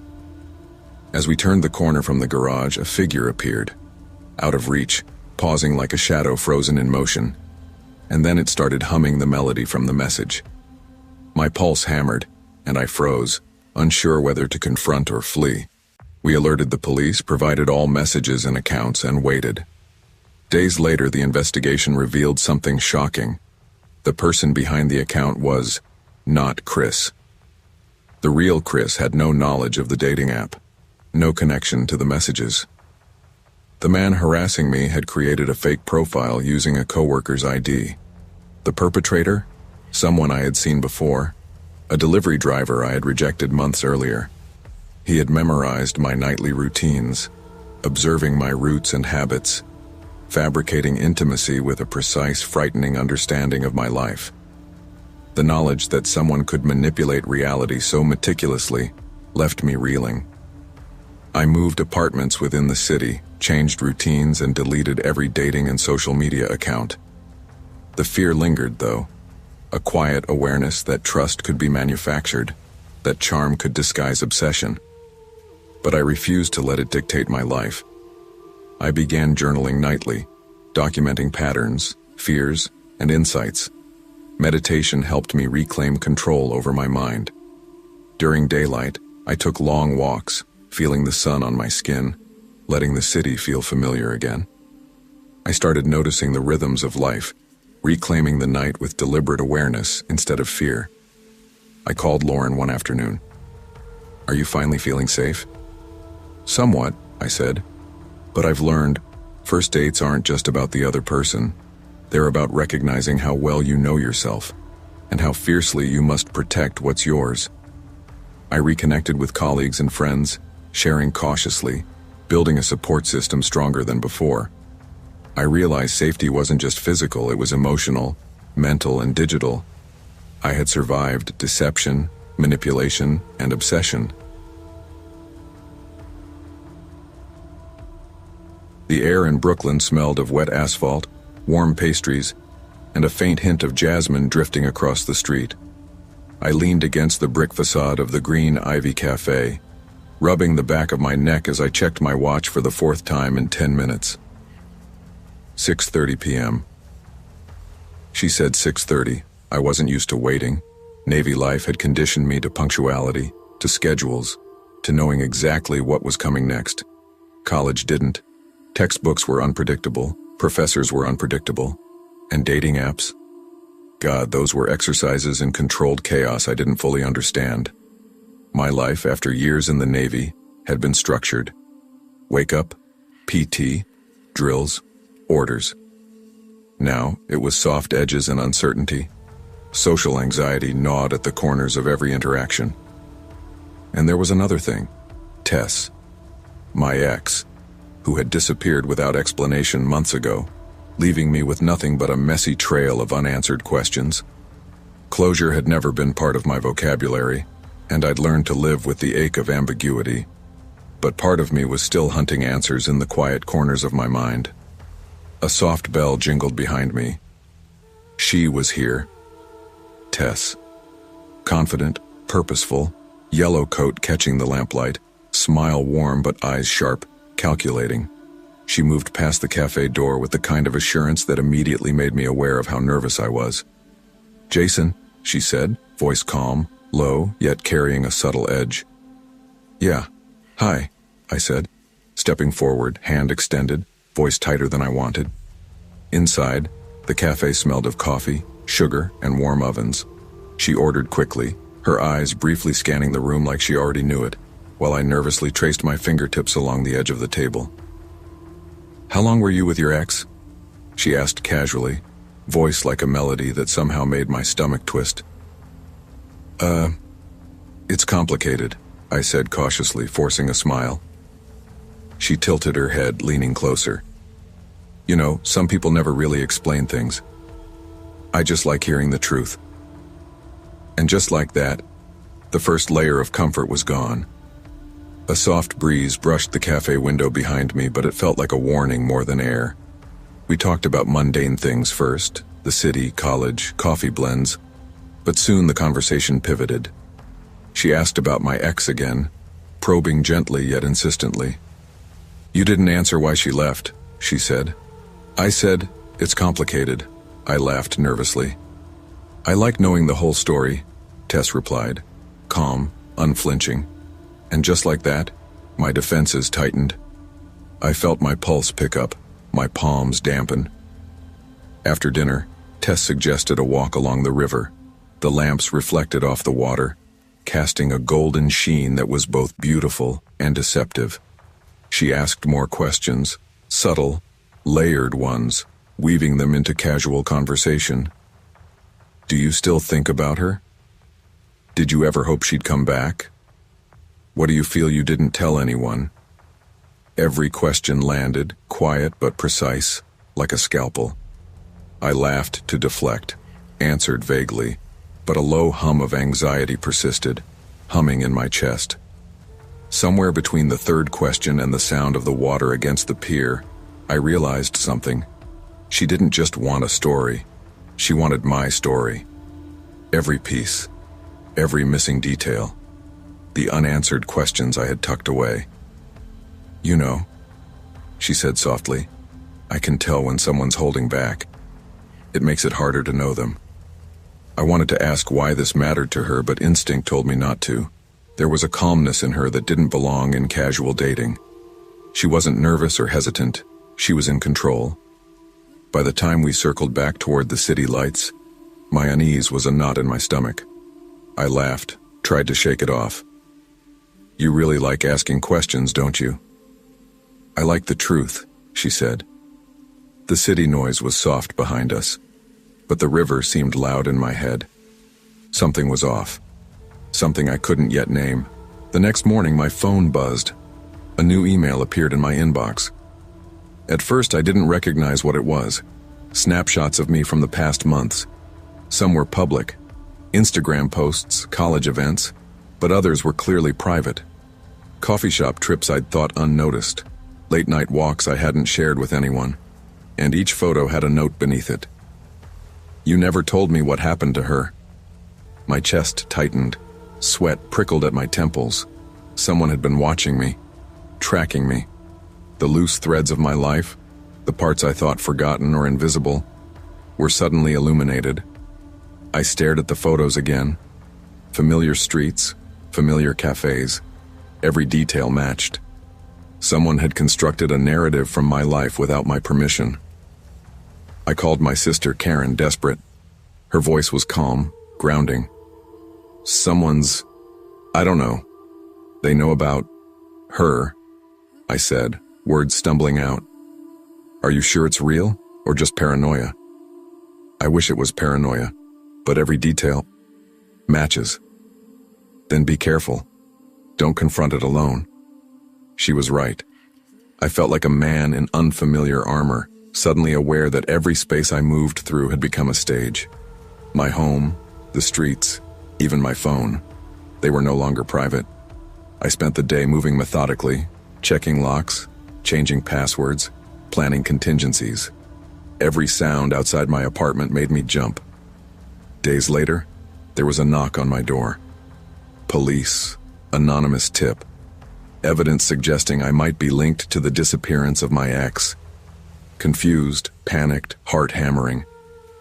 As we turned the corner from the garage, a figure appeared, out of reach, pausing like a shadow frozen in motion. And then it started humming the melody from the message. My pulse hammered, and I froze, unsure whether to confront or flee. We alerted the police, provided all messages and accounts, and waited. Days later, the investigation revealed something shocking. The person behind the account was not Chris. The real Chris had no knowledge of the dating app, no connection to the messages. The man harassing me had created a fake profile using a coworker's ID. The perpetrator? Someone I had seen before. A delivery driver I had rejected months earlier. He had memorized my nightly routines, observing my routes and habits, fabricating intimacy with a precise, frightening understanding of my life. The knowledge that someone could manipulate reality so meticulously left me reeling. I moved apartments within the city, changed routines, and deleted every dating and social media account. The fear lingered, though, a quiet awareness that trust could be manufactured, that charm could disguise obsession. But I refused to let it dictate my life. I began journaling nightly, documenting patterns, fears, and insights. Meditation helped me reclaim control over my mind. During daylight, I took long walks, feeling the sun on my skin, letting the city feel familiar again. I started noticing the rhythms of life, reclaiming the night with deliberate awareness instead of fear. I called Lauren one afternoon. "Are you finally feeling safe?" "Somewhat," I said. "But I've learned, first dates aren't just about the other person. They're about recognizing how well you know yourself, and how fiercely you must protect what's yours." I reconnected with colleagues and friends, sharing cautiously, building a support system stronger than before. I realized safety wasn't just physical, it was emotional, mental, and digital. I had survived deception, manipulation, and obsession. The air in Brooklyn smelled of wet asphalt, warm pastries, and a faint hint of jasmine drifting across the street. I leaned against the brick facade of the Green Ivy Cafe, rubbing the back of my neck as I checked my watch for the fourth time in 10 minutes. 6:30 p.m. She said 6:30. I wasn't used to waiting. Navy life had conditioned me to punctuality, to schedules, to knowing exactly what was coming next. College didn't. Textbooks were unpredictable, professors were unpredictable, and dating apps? God, those were exercises in controlled chaos I didn't fully understand. My life, after years in the Navy, had been structured. Wake up, PT, drills, orders. Now, it was soft edges and uncertainty. Social anxiety gnawed at the corners of every interaction. And there was another thing. Tess, my ex, who had disappeared without explanation months ago, leaving me with nothing but a messy trail of unanswered questions. Closure had never been part of my vocabulary, and I'd learned to live with the ache of ambiguity. But part of me was still hunting answers in the quiet corners of my mind. A soft bell jingled behind me. She was here. Tess. Confident, purposeful, yellow coat catching the lamplight, smile warm but eyes sharp, calculating. She moved past the cafe door with the kind of assurance that immediately made me aware of how nervous I was. "Jason," she said, voice calm, low, yet carrying a subtle edge. "Yeah. Hi," I said, stepping forward, hand extended, voice tighter than I wanted. Inside, the cafe smelled of coffee, sugar, and warm ovens. She ordered quickly, her eyes briefly scanning the room like she already knew it, while I nervously traced my fingertips along the edge of the table. "How long were you with your ex?" she asked casually, voice like a melody that somehow made my stomach twist. It's complicated," I said cautiously, forcing a smile. She tilted her head, leaning closer. "You know, some people never really explain things. I just like hearing the truth." And just like that, the first layer of comfort was gone. A soft breeze brushed the cafe window behind me, but it felt like a warning more than air. We talked about mundane things first, the city, college, coffee blends, but soon the conversation pivoted. She asked about my ex again, probing gently yet insistently. "You didn't answer why she left," she said. I said, "It's complicated." I laughed nervously. "I like knowing the whole story," Tess replied, calm, unflinching. And just like that, my defenses tightened. I felt my pulse pick up, my palms dampen. After dinner, Tess suggested a walk along the river. The lamps reflected off the water, casting a golden sheen that was both beautiful and deceptive. She asked more questions, subtle, layered ones, weaving them into casual conversation. "Do you still think about her? Did you ever hope she'd come back? What do you feel you didn't tell anyone?" Every question landed, quiet but precise, like a scalpel. I laughed to deflect, answered vaguely, but a low hum of anxiety persisted, humming in my chest. Somewhere between the third question and the sound of the water against the pier, I realized something. She didn't just want a story. She wanted my story. Every piece, every missing detail, the unanswered questions I had tucked away. "You know," she said softly, "I can tell when someone's holding back. It makes it harder to know them." I wanted to ask why this mattered to her, but instinct told me not to. There was a calmness in her that didn't belong in casual dating. She wasn't nervous or hesitant. She was in control. By the time we circled back toward the city lights, my unease was a knot in my stomach. I laughed, tried to shake it off. "You really like asking questions, don't you?" "I like the truth," she said. The city noise was soft behind us, but the river seemed loud in my head. Something was off. Something I couldn't yet name. The next morning, my phone buzzed. A new email appeared in my inbox. At first, I didn't recognize what it was. Snapshots of me from the past months. Some were public. Instagram posts, college events, but others were clearly private. Coffee shop trips I'd thought unnoticed. Late-night walks I hadn't shared with anyone. And each photo had a note beneath it. "You never told me what happened to her." My chest tightened. Sweat prickled at my temples. Someone had been watching me, tracking me. The loose threads of my life, the parts I thought forgotten or invisible, were suddenly illuminated. I stared at the photos again. Familiar streets, familiar cafes. Every detail matched. Someone had constructed a narrative from my life without my permission. I called my sister Karen, desperate. Her voice was calm, grounding. I don't know. They know about her, I said, words stumbling out. "Are you sure it's real, or just paranoia?" I wish it was paranoia, but every detail matches. "Then be careful. Don't confront it alone." She was right. I felt like a man in unfamiliar armor, suddenly aware that every space I moved through had become a stage. My home, The streets, even my phone, they were no longer private. I spent the day moving methodically, checking locks, changing passwords, planning contingencies. Every sound outside my apartment made me jump. Days later, there was a knock on my door. Police, anonymous tip. Evidence suggesting I might be linked to the disappearance of my ex. Confused, panicked, heart-hammering.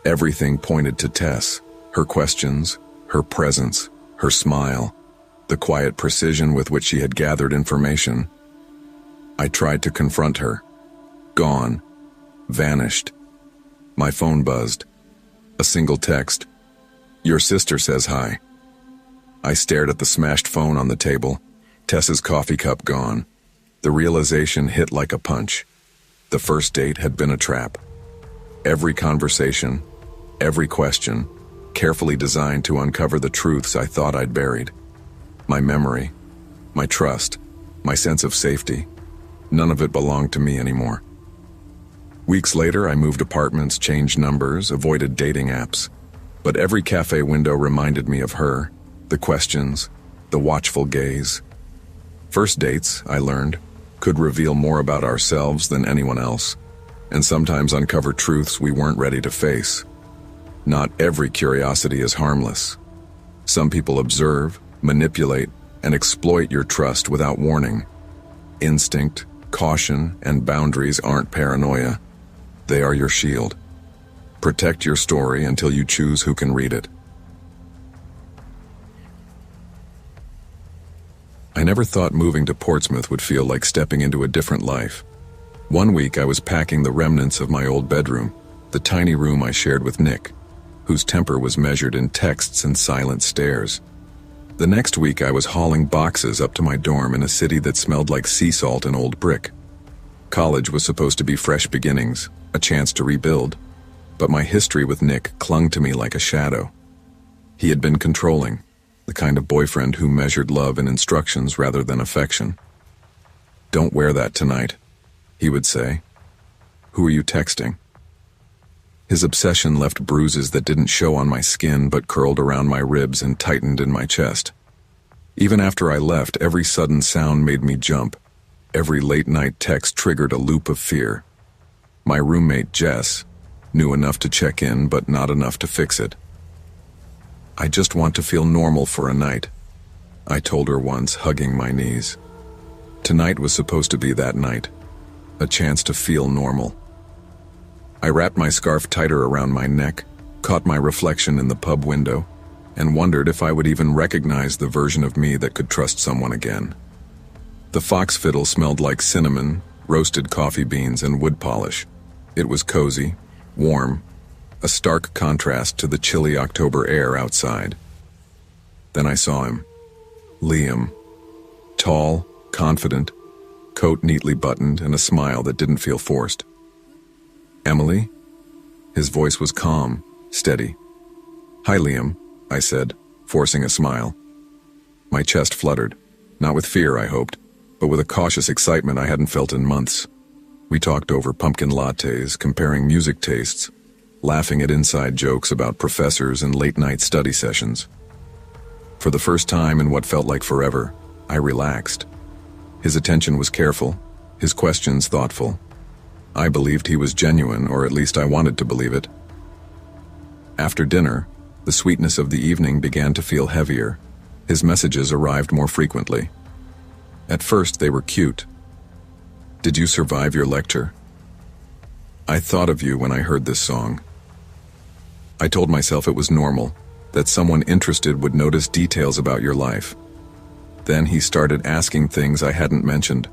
Everything pointed to Tess. Her questions, her presence, her smile, the quiet precision with which she had gathered information. I tried to confront her. Gone. Vanished. My phone buzzed. A single text. "Your sister says hi." I stared at the smashed phone on the table. Tess's coffee cup gone. The realization hit like a punch. The first date had been a trap. Every conversation, every question, carefully designed to uncover the truths I thought I'd buried. My memory, my trust, my sense of safety, none of it belonged to me anymore. Weeks later, I moved apartments, changed numbers, avoided dating apps. But every cafe window reminded me of her, the questions, the watchful gaze. First dates, I learned, could reveal more about ourselves than anyone else, and sometimes uncover truths we weren't ready to face. Not every curiosity is harmless. Some people observe, manipulate, and exploit your trust without warning. Instinct, caution, and boundaries aren't paranoia. They are your shield. Protect your story until you choose who can read it. I never thought moving to Portsmouth would feel like stepping into a different life. One week I was packing the remnants of my old bedroom, the tiny room I shared with Nick, whose temper was measured in texts and silent stares. The next week I was hauling boxes up to my dorm in a city that smelled like sea salt and old brick. College was supposed to be fresh beginnings, a chance to rebuild, but my history with Nick clung to me like a shadow. He had been controlling, the kind of boyfriend who measured love in instructions rather than affection. "Don't wear that tonight," he would say. "Who are you texting?" His obsession left bruises that didn't show on my skin but curled around my ribs and tightened in my chest. Even after I left, every sudden sound made me jump. Every late-night text triggered a loop of fear. My roommate, Jess, knew enough to check in but not enough to fix it. "I just want to feel normal for a night," I told her once, hugging my knees. Tonight was supposed to be that night, a chance to feel normal. I wrapped my scarf tighter around my neck, caught my reflection in the pub window, and wondered if I would even recognize the version of me that could trust someone again. The fox fiddle smelled like cinnamon, roasted coffee beans, and wood polish. It was cozy, warm, a stark contrast to the chilly October air outside. Then I saw him. Liam. Tall, confident, coat neatly buttoned, and a smile that didn't feel forced. "Emily?" His voice was calm, steady. "Hi, Liam," I said, forcing a smile. My chest fluttered, not with fear, I hoped, but with a cautious excitement I hadn't felt in months. We talked over pumpkin lattes, comparing music tastes, laughing at inside jokes about professors and late-night study sessions. For the first time in what felt like forever, I relaxed. His attention was careful, his questions thoughtful. I believed he was genuine, or at least I wanted to believe it. After dinner, the sweetness of the evening began to feel heavier. His messages arrived more frequently. At first, they were cute. "Did you survive your lecture? I thought of you when I heard this song." I told myself it was normal, that someone interested would notice details about your life. Then he started asking things I hadn't mentioned.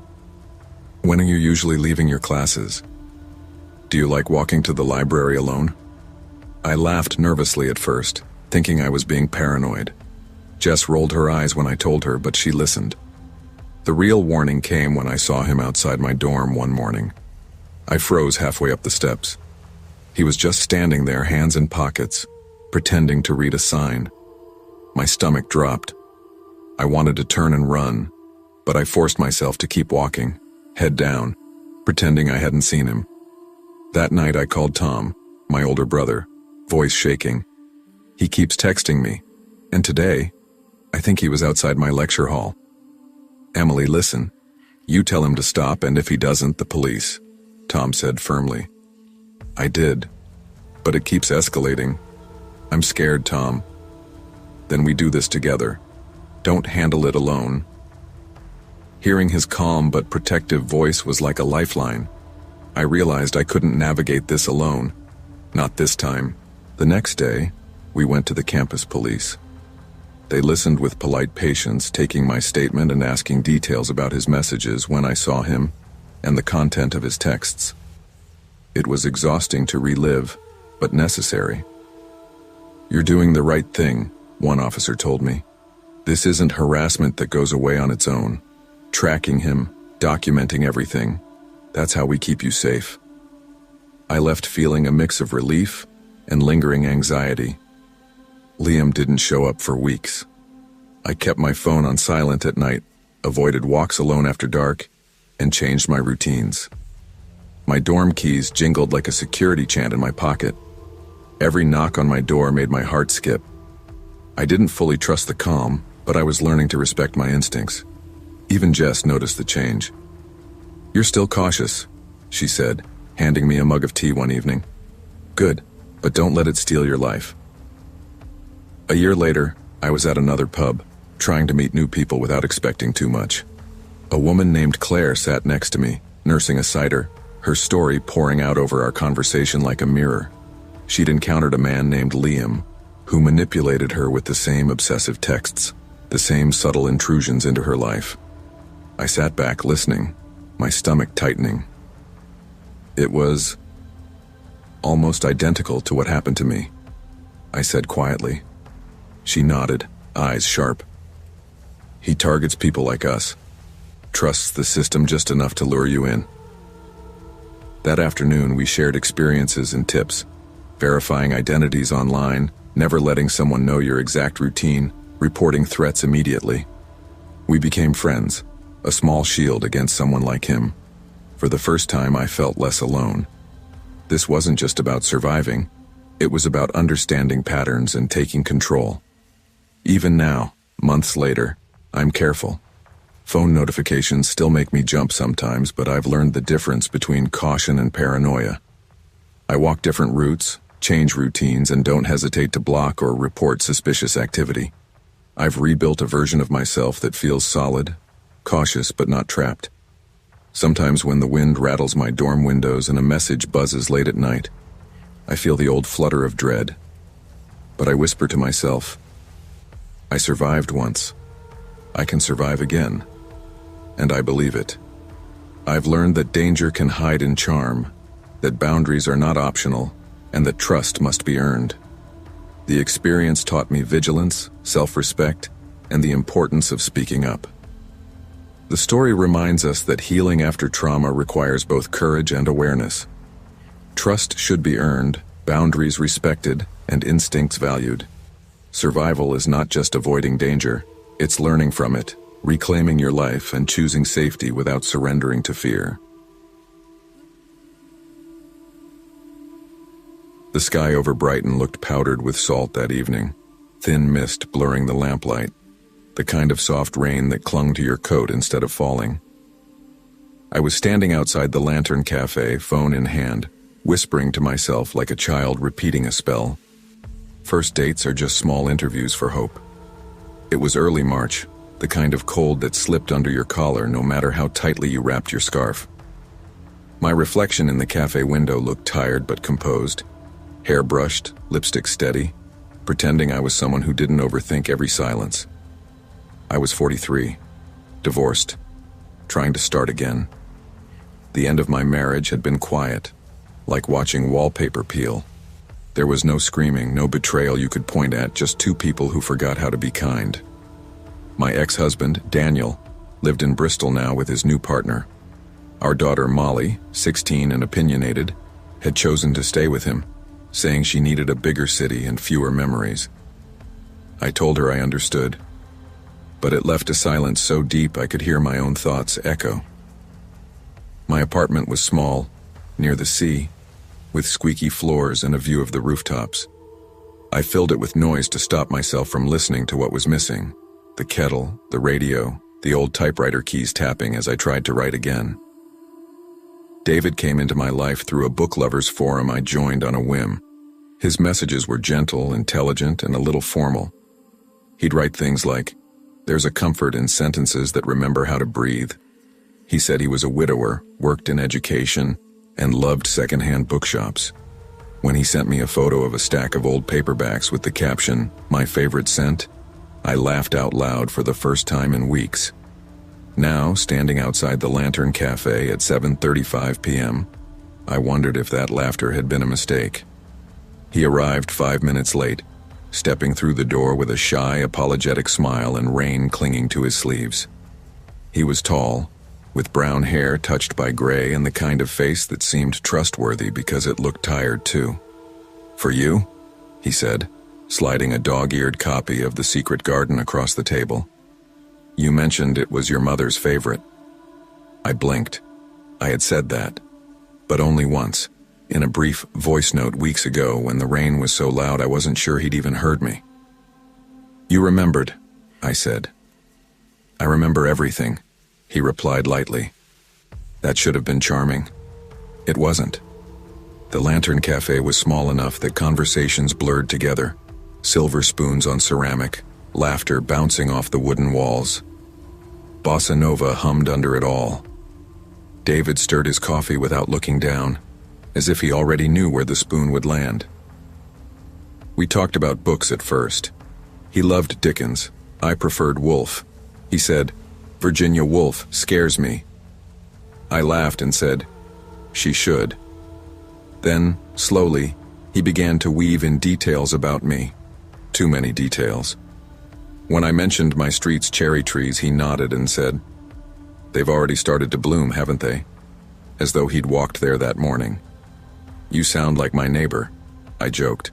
"When are you usually leaving your classes? Do you like walking to the library alone?" I laughed nervously at first, thinking I was being paranoid. Jess rolled her eyes when I told her, but she listened. The real warning came when I saw him outside my dorm one morning. I froze halfway up the steps. He was just standing there, hands in pockets, pretending to read a sign. My stomach dropped. I wanted to turn and run, but I forced myself to keep walking, head down, pretending I hadn't seen him. That night I called Tom, my older brother, voice shaking. He keeps texting me, and today, I think he was outside my lecture hall. Emily, listen. You tell him to stop, and if he doesn't, the police, Tom said firmly. I did, but it keeps escalating. I'm scared, Tom. Then we do this together. Don't handle it alone. Hearing his calm but protective voice was like a lifeline. I realized I couldn't navigate this alone. Not this time. The next day, we went to the campus police. They listened with polite patience, taking my statement and asking details about his messages when I saw him and the content of his texts. It was exhausting to relive, but necessary. You're doing the right thing, one officer told me. This isn't harassment that goes away on its own. Tracking him, documenting everything, that's how we keep you safe. I left feeling a mix of relief and lingering anxiety. Liam didn't show up for weeks. I kept my phone on silent at night, avoided walks alone after dark, and changed my routines. My dorm keys jingled like a security chant in my pocket. Every knock on my door made my heart skip. I didn't fully trust the calm, but I was learning to respect my instincts. Even Jess noticed the change. You're still cautious, she said, handing me a mug of tea one evening. Good, but don't let it steal your life. A year later, I was at another pub, trying to meet new people without expecting too much. A woman named Claire sat next to me, nursing a cider, her story pouring out over our conversation like a mirror. She'd encountered a man named Liam, who manipulated her with the same obsessive texts, the same subtle intrusions into her life. I sat back listening, my stomach tightening. It was almost identical to what happened to me, I said quietly. She nodded, eyes sharp. He targets people like us, trusts the system just enough to lure you in. That afternoon, we shared experiences and tips, verifying identities online, never letting someone know your exact routine, reporting threats immediately. We became friends, a small shield against someone like him. For the first time, I felt less alone. This wasn't just about surviving, it was about understanding patterns and taking control. Even now, months later, I'm careful. Phone notifications still make me jump sometimes, but I've learned the difference between caution and paranoia. I walk different routes, change routines, and don't hesitate to block or report suspicious activity. I've rebuilt a version of myself that feels solid, cautious but not trapped. Sometimes when the wind rattles my dorm windows and a message buzzes late at night, I feel the old flutter of dread. But I whisper to myself, I survived once. I can survive again. And I believe it. I've learned that danger can hide in charm, that boundaries are not optional, and that trust must be earned. The experience taught me vigilance, self-respect, and the importance of speaking up. The story reminds us that healing after trauma requires both courage and awareness. Trust should be earned, boundaries respected, and instincts valued. Survival is not just avoiding danger, it's learning from it, reclaiming your life, and choosing safety without surrendering to fear. The sky over Brighton looked powdered with salt that evening, thin mist blurring the lamplight, the kind of soft rain that clung to your coat instead of falling. I was standing outside the Lantern Cafe, phone in hand, whispering to myself like a child repeating a spell. First dates are just small interviews for hope. It was early March, the kind of cold that slipped under your collar no matter how tightly you wrapped your scarf. My reflection in the cafe window looked tired but composed, hair brushed, lipstick steady, pretending I was someone who didn't overthink every silence. I was 43, divorced, trying to start again. The end of my marriage had been quiet, like watching wallpaper peel. There was no screaming, no betrayal you could point at, just two people who forgot how to be kind. My ex-husband, Daniel, lived in Bristol now with his new partner. Our daughter, Molly, 16 and opinionated, had chosen to stay with him, saying she needed a bigger city and fewer memories. I told her I understood, but it left a silence so deep I could hear my own thoughts echo. My apartment was small, near the sea, with squeaky floors and a view of the rooftops. I filled it with noise to stop myself from listening to what was missing. The kettle, the radio, the old typewriter keys tapping as I tried to write again. David came into my life through a book lovers forum I joined on a whim. His messages were gentle, intelligent, and a little formal. He'd write things like, "There's a comfort in sentences that remember how to breathe." He said he was a widower, worked in education, and loved secondhand bookshops. When he sent me a photo of a stack of old paperbacks with the caption, "My favorite scent," I laughed out loud for the first time in weeks. Now, standing outside the Lantern Cafe at 7:35 p.m., I wondered if that laughter had been a mistake. He arrived 5 minutes late, stepping through the door with a shy, apologetic smile and rain clinging to his sleeves. He was tall, with brown hair touched by gray and the kind of face that seemed trustworthy because it looked tired too. "For you?" he said, sliding a dog-eared copy of The Secret Garden across the table. "You mentioned it was your mother's favorite." I blinked. I had said that, but only once, in a brief voice note weeks ago when the rain was so loud I wasn't sure he'd even heard me. "You remembered," I said. "I remember everything," he replied lightly. That should have been charming. It wasn't. The Lantern Cafe was small enough that conversations blurred together, silver spoons on ceramic, laughter bouncing off the wooden walls. Bossa Nova hummed under it all. David stirred his coffee without looking down, as if he already knew where the spoon would land. We talked about books at first. He loved Dickens. I preferred Woolf. He said, "Virginia Woolf scares me." I laughed and said, "She should." Then, slowly, he began to weave in details about me. Too many details. When I mentioned my street's cherry trees, he nodded and said, "They've already started to bloom, haven't they?" As though he'd walked there that morning. "You sound like my neighbor," I joked.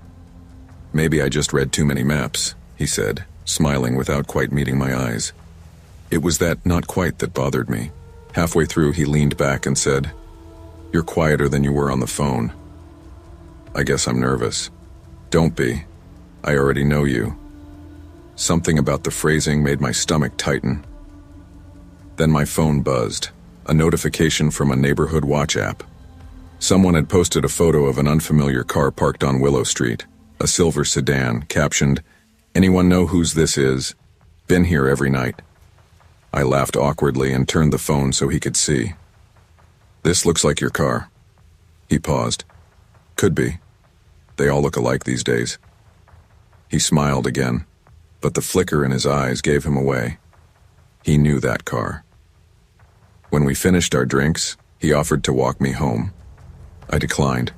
"Maybe I just read too many maps," he said, smiling without quite meeting my eyes. It was that "not quite" that bothered me. Halfway through, he leaned back and said, "You're quieter than you were on the phone." "I guess I'm nervous." "Don't be. I already know you." Something about the phrasing made my stomach tighten. Then my phone buzzed, a notification from a neighborhood watch app. Someone had posted a photo of an unfamiliar car parked on Willow Street, a silver sedan, captioned, "Anyone know whose this is? Been here every night." I laughed awkwardly and turned the phone so he could see. "This looks like your car." He paused. "Could be. They all look alike these days." He smiled again, but the flicker in his eyes gave him away. He knew that car. When we finished our drinks, he offered to walk me home. I declined.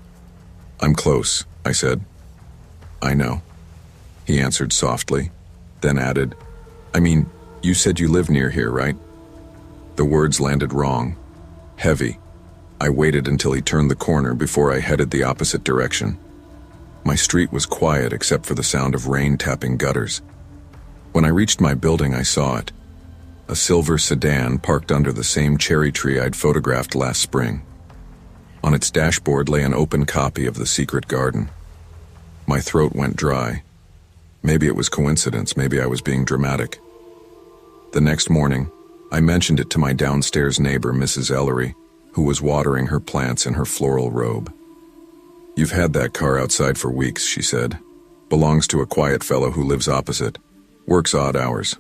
"I'm close," I said. "I know," he answered softly, then added, "I mean, you said you live near here, right?" The words landed wrong, heavy. I waited until he turned the corner before I headed the opposite direction. My street was quiet except for the sound of rain tapping gutters. When I reached my building, I saw it. A silver sedan parked under the same cherry tree I'd photographed last spring. On its dashboard lay an open copy of The Secret Garden. My throat went dry. Maybe it was coincidence, maybe I was being dramatic. The next morning, I mentioned it to my downstairs neighbor, Mrs. Ellery, who was watering her plants in her floral robe. "You've had that car outside for weeks," she said. "Belongs to a quiet fellow who lives opposite. Works odd hours."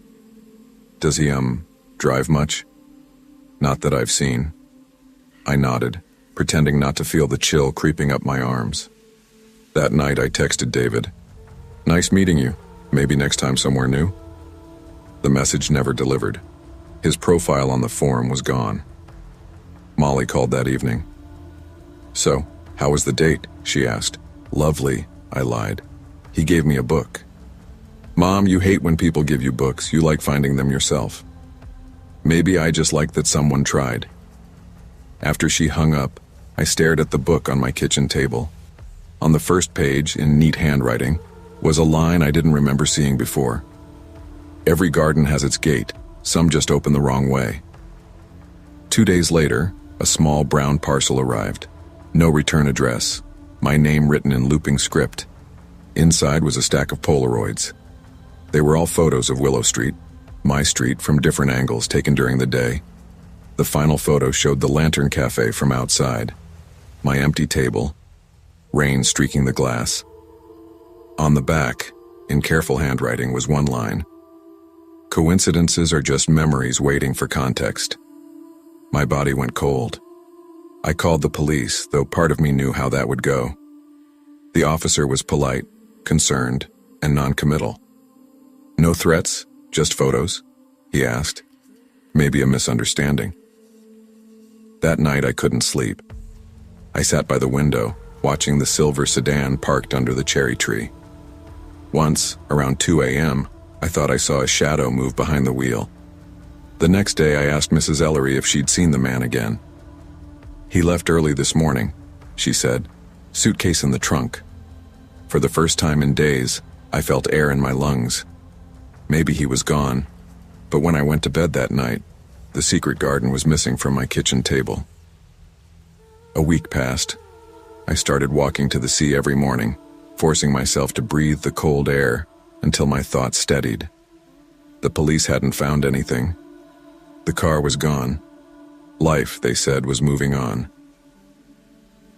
"Does he, drive much?" "Not that I've seen." I nodded, pretending not to feel the chill creeping up my arms. That night I texted David, "Nice meeting you. Maybe next time somewhere new?" The message never delivered. His profile on the forum was gone. Molly called that evening. "So, how was the date?" she asked. "Lovely," I lied. "He gave me a book." "Mom, you hate when people give you books. You like finding them yourself." Maybe I just liked that someone tried. After she hung up, I stared at the book on my kitchen table. On the first page, in neat handwriting, was a line I didn't remember seeing before. "Every garden has its gate. Some just open the wrong way." 2 days later, a small brown parcel arrived. No return address. My name written in looping script. Inside was a stack of Polaroids. They were all photos of Willow Street, my street, from different angles taken during the day. The final photo showed the Lantern Cafe from outside, my empty table, rain streaking the glass. On the back, in careful handwriting, was one line: "Coincidences are just memories waiting for context." My body went cold. I called the police, though part of me knew how that would go. The officer was polite, concerned, and non-committal. "No threats, just photos?" he asked. Maybe a misunderstanding. That night I couldn't sleep. I sat by the window, watching the silver sedan parked under the cherry tree. Once, around 2 a.m., I thought I saw a shadow move behind the wheel. The next day I asked Mrs. Ellery if she'd seen the man again. "He left early this morning," she said, "suitcase in the trunk." For the first time in days, I felt air in my lungs. Maybe he was gone, but when I went to bed that night, the secret garden was missing from my kitchen table. A week passed. I started walking to the sea every morning, forcing myself to breathe the cold air until my thoughts steadied. The police hadn't found anything. The car was gone. Life, they said, was moving on.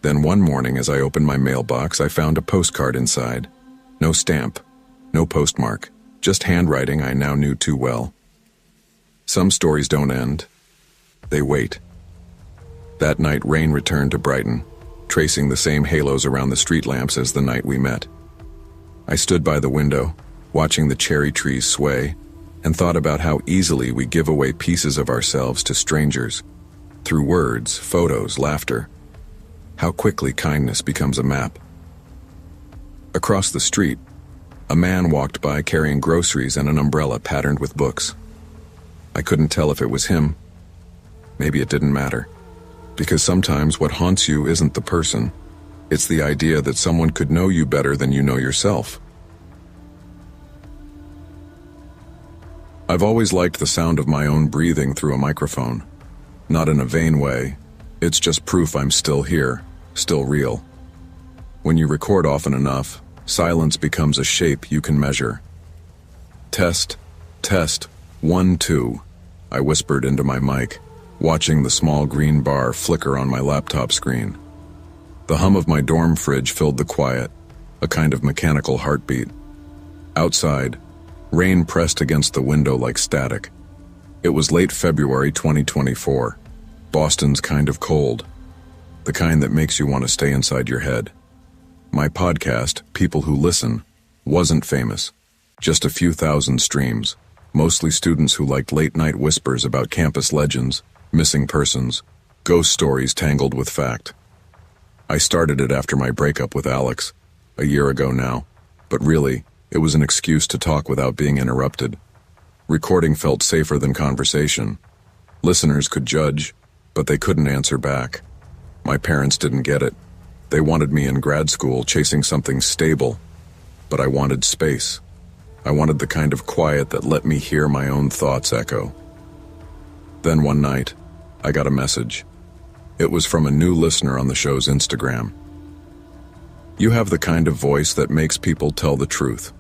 Then one morning, as I opened my mailbox, I found a postcard inside. No stamp, no postmark, just handwriting I now knew too well. Some stories don't end. They wait. That night, rain returned to Brighton, tracing the same halos around the street lamps as the night we met. I stood by the window, watching the cherry trees sway, and thought about how easily we give away pieces of ourselves to strangers, through words, photos, laughter. How quickly kindness becomes a map. Across the street, a man walked by carrying groceries and an umbrella patterned with books. I couldn't tell if it was him. Maybe it didn't matter. Because sometimes what haunts you isn't the person. It's the idea that someone could know you better than you know yourself. I've always liked the sound of my own breathing through a microphone. Not in a vain way. It's just proof I'm still here, still real. When you record often enough, silence becomes a shape you can measure. Test, 1, 2, I whispered into my mic, watching the small green bar flicker on my laptop screen. The hum of my dorm fridge filled the quiet, a kind of mechanical heartbeat. Outside, rain pressed against the window like static. It was late February 2024, Boston's kind of cold, the kind that makes you want to stay inside your head. My podcast, People Who Listen, wasn't famous, just a few thousand streams, mostly students who liked late-night whispers about campus legends, missing persons, ghost stories tangled with fact. I started it after my breakup with Alex, a year ago now, but really, it was an excuse to talk without being interrupted. Recording felt safer than conversation. Listeners could judge, but they couldn't answer back. My parents didn't get it. They wanted me in grad school chasing something stable, but I wanted space. I wanted the kind of quiet that let me hear my own thoughts echo. Then one night, I got a message. It was from a new listener on the show's Instagram. "You have the kind of voice that makes people tell the truth."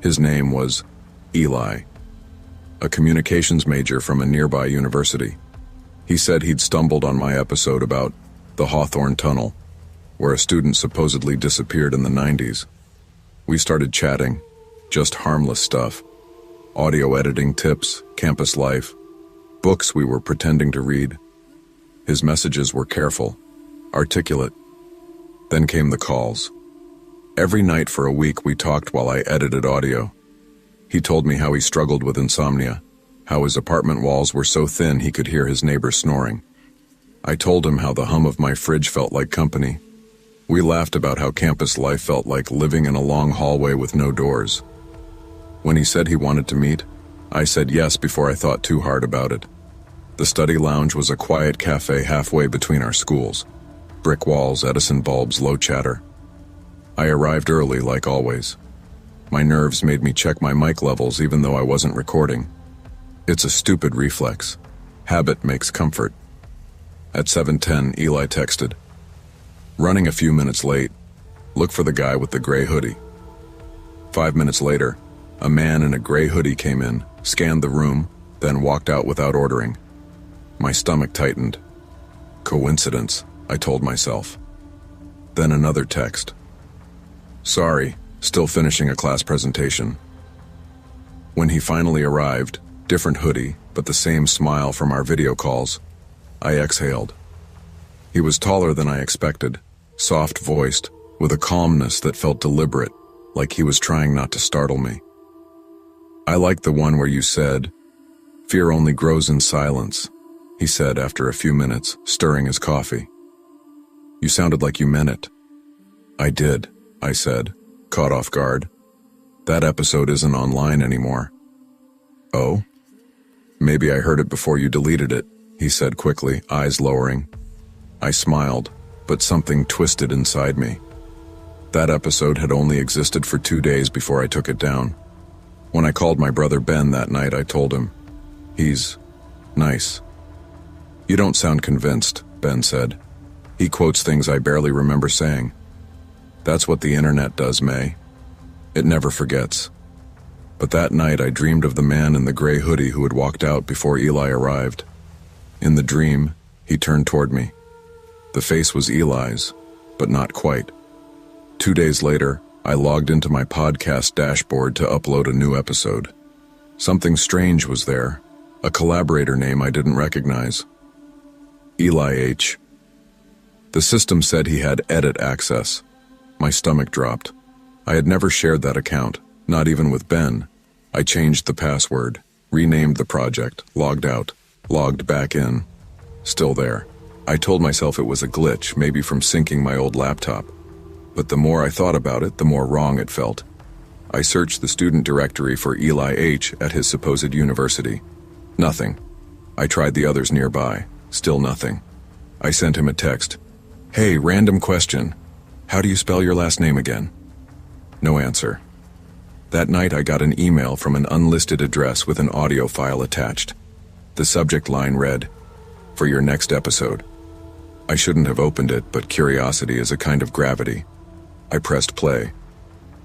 His name was Eli, a communications major from a nearby university. He said he'd stumbled on my episode about the Hawthorne Tunnel, where a student supposedly disappeared in the 90s. We started chatting, just harmless stuff. Audio editing tips, campus life, books we were pretending to read. His messages were careful, articulate. Then came the calls. Every night for a week we talked while I edited audio. He told me how he struggled with insomnia, how his apartment walls were so thin he could hear his neighbors snoring. I told him how the hum of my fridge felt like company. We laughed about how campus life felt like living in a long hallway with no doors. When he said he wanted to meet, I said yes before I thought too hard about it. The study lounge was a quiet cafe halfway between our schools. Brick walls, Edison bulbs, low chatter. I arrived early, like always. My nerves made me check my mic levels even though I wasn't recording. It's a stupid reflex. Habit makes comfort. At 7:10, Eli texted. "Running a few minutes late. Look for the guy with the gray hoodie." 5 minutes later, a man in a gray hoodie came in, scanned the room, then walked out without ordering. My stomach tightened. Coincidence, I told myself. Then another text. Sorry, still finishing a class presentation. When he finally arrived, different hoodie, but the same smile from our video calls, I exhaled. He was taller than I expected, soft-voiced, with a calmness that felt deliberate, like he was trying not to startle me. I like the one where you said, "Fear only grows in silence," he said after a few minutes, stirring his coffee. You sounded like you meant it. I did, I said, caught off guard. That episode isn't online anymore. Oh? Maybe I heard it before you deleted it, he said quickly, eyes lowering. I smiled, but something twisted inside me. That episode had only existed for 2 days before I took it down. When I called my brother Ben that night, I told him, "He's nice." You don't sound convinced, Ben said. He quotes things I barely remember saying. That's what the internet does, May. It never forgets. But that night I dreamed of the man in the gray hoodie who had walked out before Eli arrived. In the dream, he turned toward me. The face was Eli's, but not quite. 2 days later, I logged into my podcast dashboard to upload a new episode. Something strange was there, a collaborator name I didn't recognize. Eli H. The system said he had edit access. My stomach dropped. I had never shared that account, not even with Ben. I changed the password, renamed the project, logged out, logged back in. Still there. I told myself it was a glitch, maybe from syncing my old laptop. But the more I thought about it, the more wrong it felt. I searched the student directory for Eli H. at his supposed university. Nothing. I tried the others nearby. Still nothing. I sent him a text. "Hey, random question. How do you spell your last name again?" No answer. That night I got an email from an unlisted address with an audio file attached. The subject line read, "For your next episode." I shouldn't have opened it, but curiosity is a kind of gravity. I pressed play.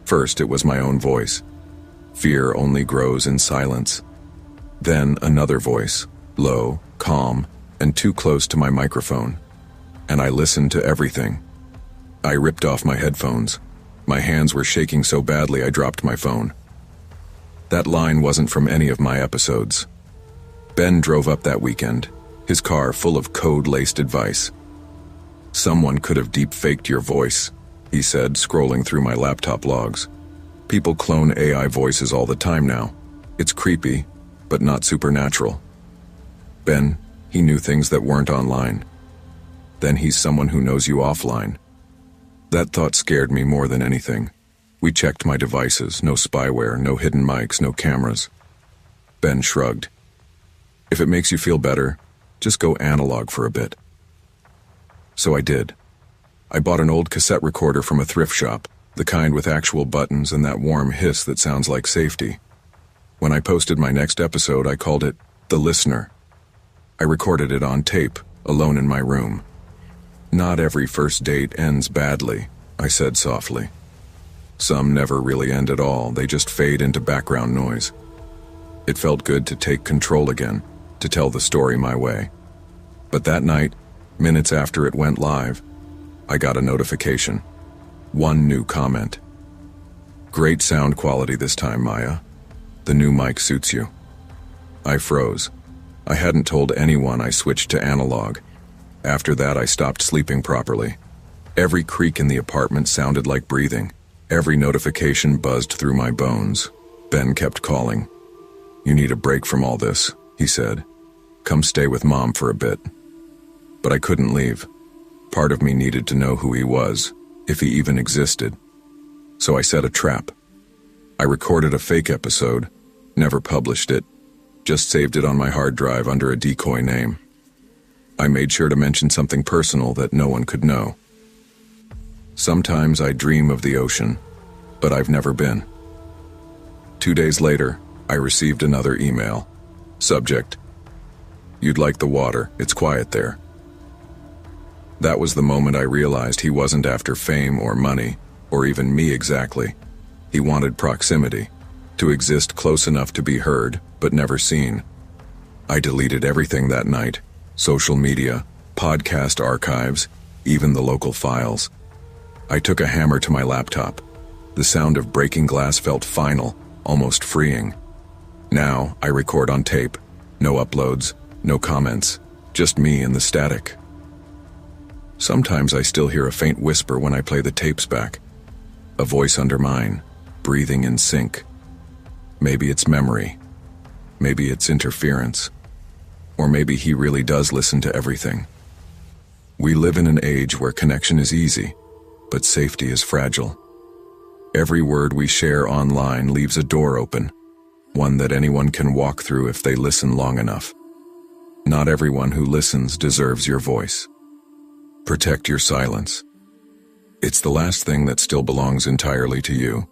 First, it was my own voice. Fear only grows in silence. Then another voice, low, calm, and too close to my microphone. And I listened to everything. I ripped off my headphones. My hands were shaking so badly I dropped my phone. That line wasn't from any of my episodes. Ben drove up that weekend, his car full of code-laced advice. "Someone could have deep-faked your voice," he said, scrolling through my laptop logs. "People clone AI voices all the time now. It's creepy, but not supernatural." Ben, he knew things that weren't online. Then he's someone who knows you offline. That thought scared me more than anything. We checked my devices, no spyware, no hidden mics, no cameras. Ben shrugged. "If it makes you feel better, just go analog for a bit." So I did. I bought an old cassette recorder from a thrift shop, the kind with actual buttons and that warm hiss that sounds like safety. When I posted my next episode, I called it The Listener. I recorded it on tape, alone in my room. "Not every first date ends badly," I said softly. "Some never really end at all, they just fade into background noise." It felt good to take control again, to tell the story my way. But that night, minutes after it went live, I got a notification. One new comment. "Great sound quality this time, Maya. The new mic suits you." I froze. I hadn't told anyone I switched to analog. After that, I stopped sleeping properly. Every creak in the apartment sounded like breathing. Every notification buzzed through my bones. Ben kept calling. "You need a break from all this," he said. "Come stay with Mom for a bit." But I couldn't leave. Part of me needed to know who he was, if he even existed. So I set a trap. I recorded a fake episode, never published it, just saved it on my hard drive under a decoy name. I made sure to mention something personal that no one could know. Sometimes I dream of the ocean, but I've never been. 2 days later, I received another email. Subject: "You'd like the water, it's quiet there." That was the moment I realized he wasn't after fame or money, or even me exactly. He wanted proximity, to exist close enough to be heard, but never seen. I deleted everything that night: social media, podcast archives, even the local files. I took a hammer to my laptop. The sound of breaking glass felt final, almost freeing. Now, I record on tape. No uploads, no comments, just me and the static. Sometimes I still hear a faint whisper when I play the tapes back. A voice under mine, breathing in sync. Maybe it's memory. Maybe it's interference. Or maybe he really does listen to everything. We live in an age where connection is easy, but safety is fragile. Every word we share online leaves a door open, one that anyone can walk through if they listen long enough. Not everyone who listens deserves your voice. Protect your silence. It's the last thing that still belongs entirely to you.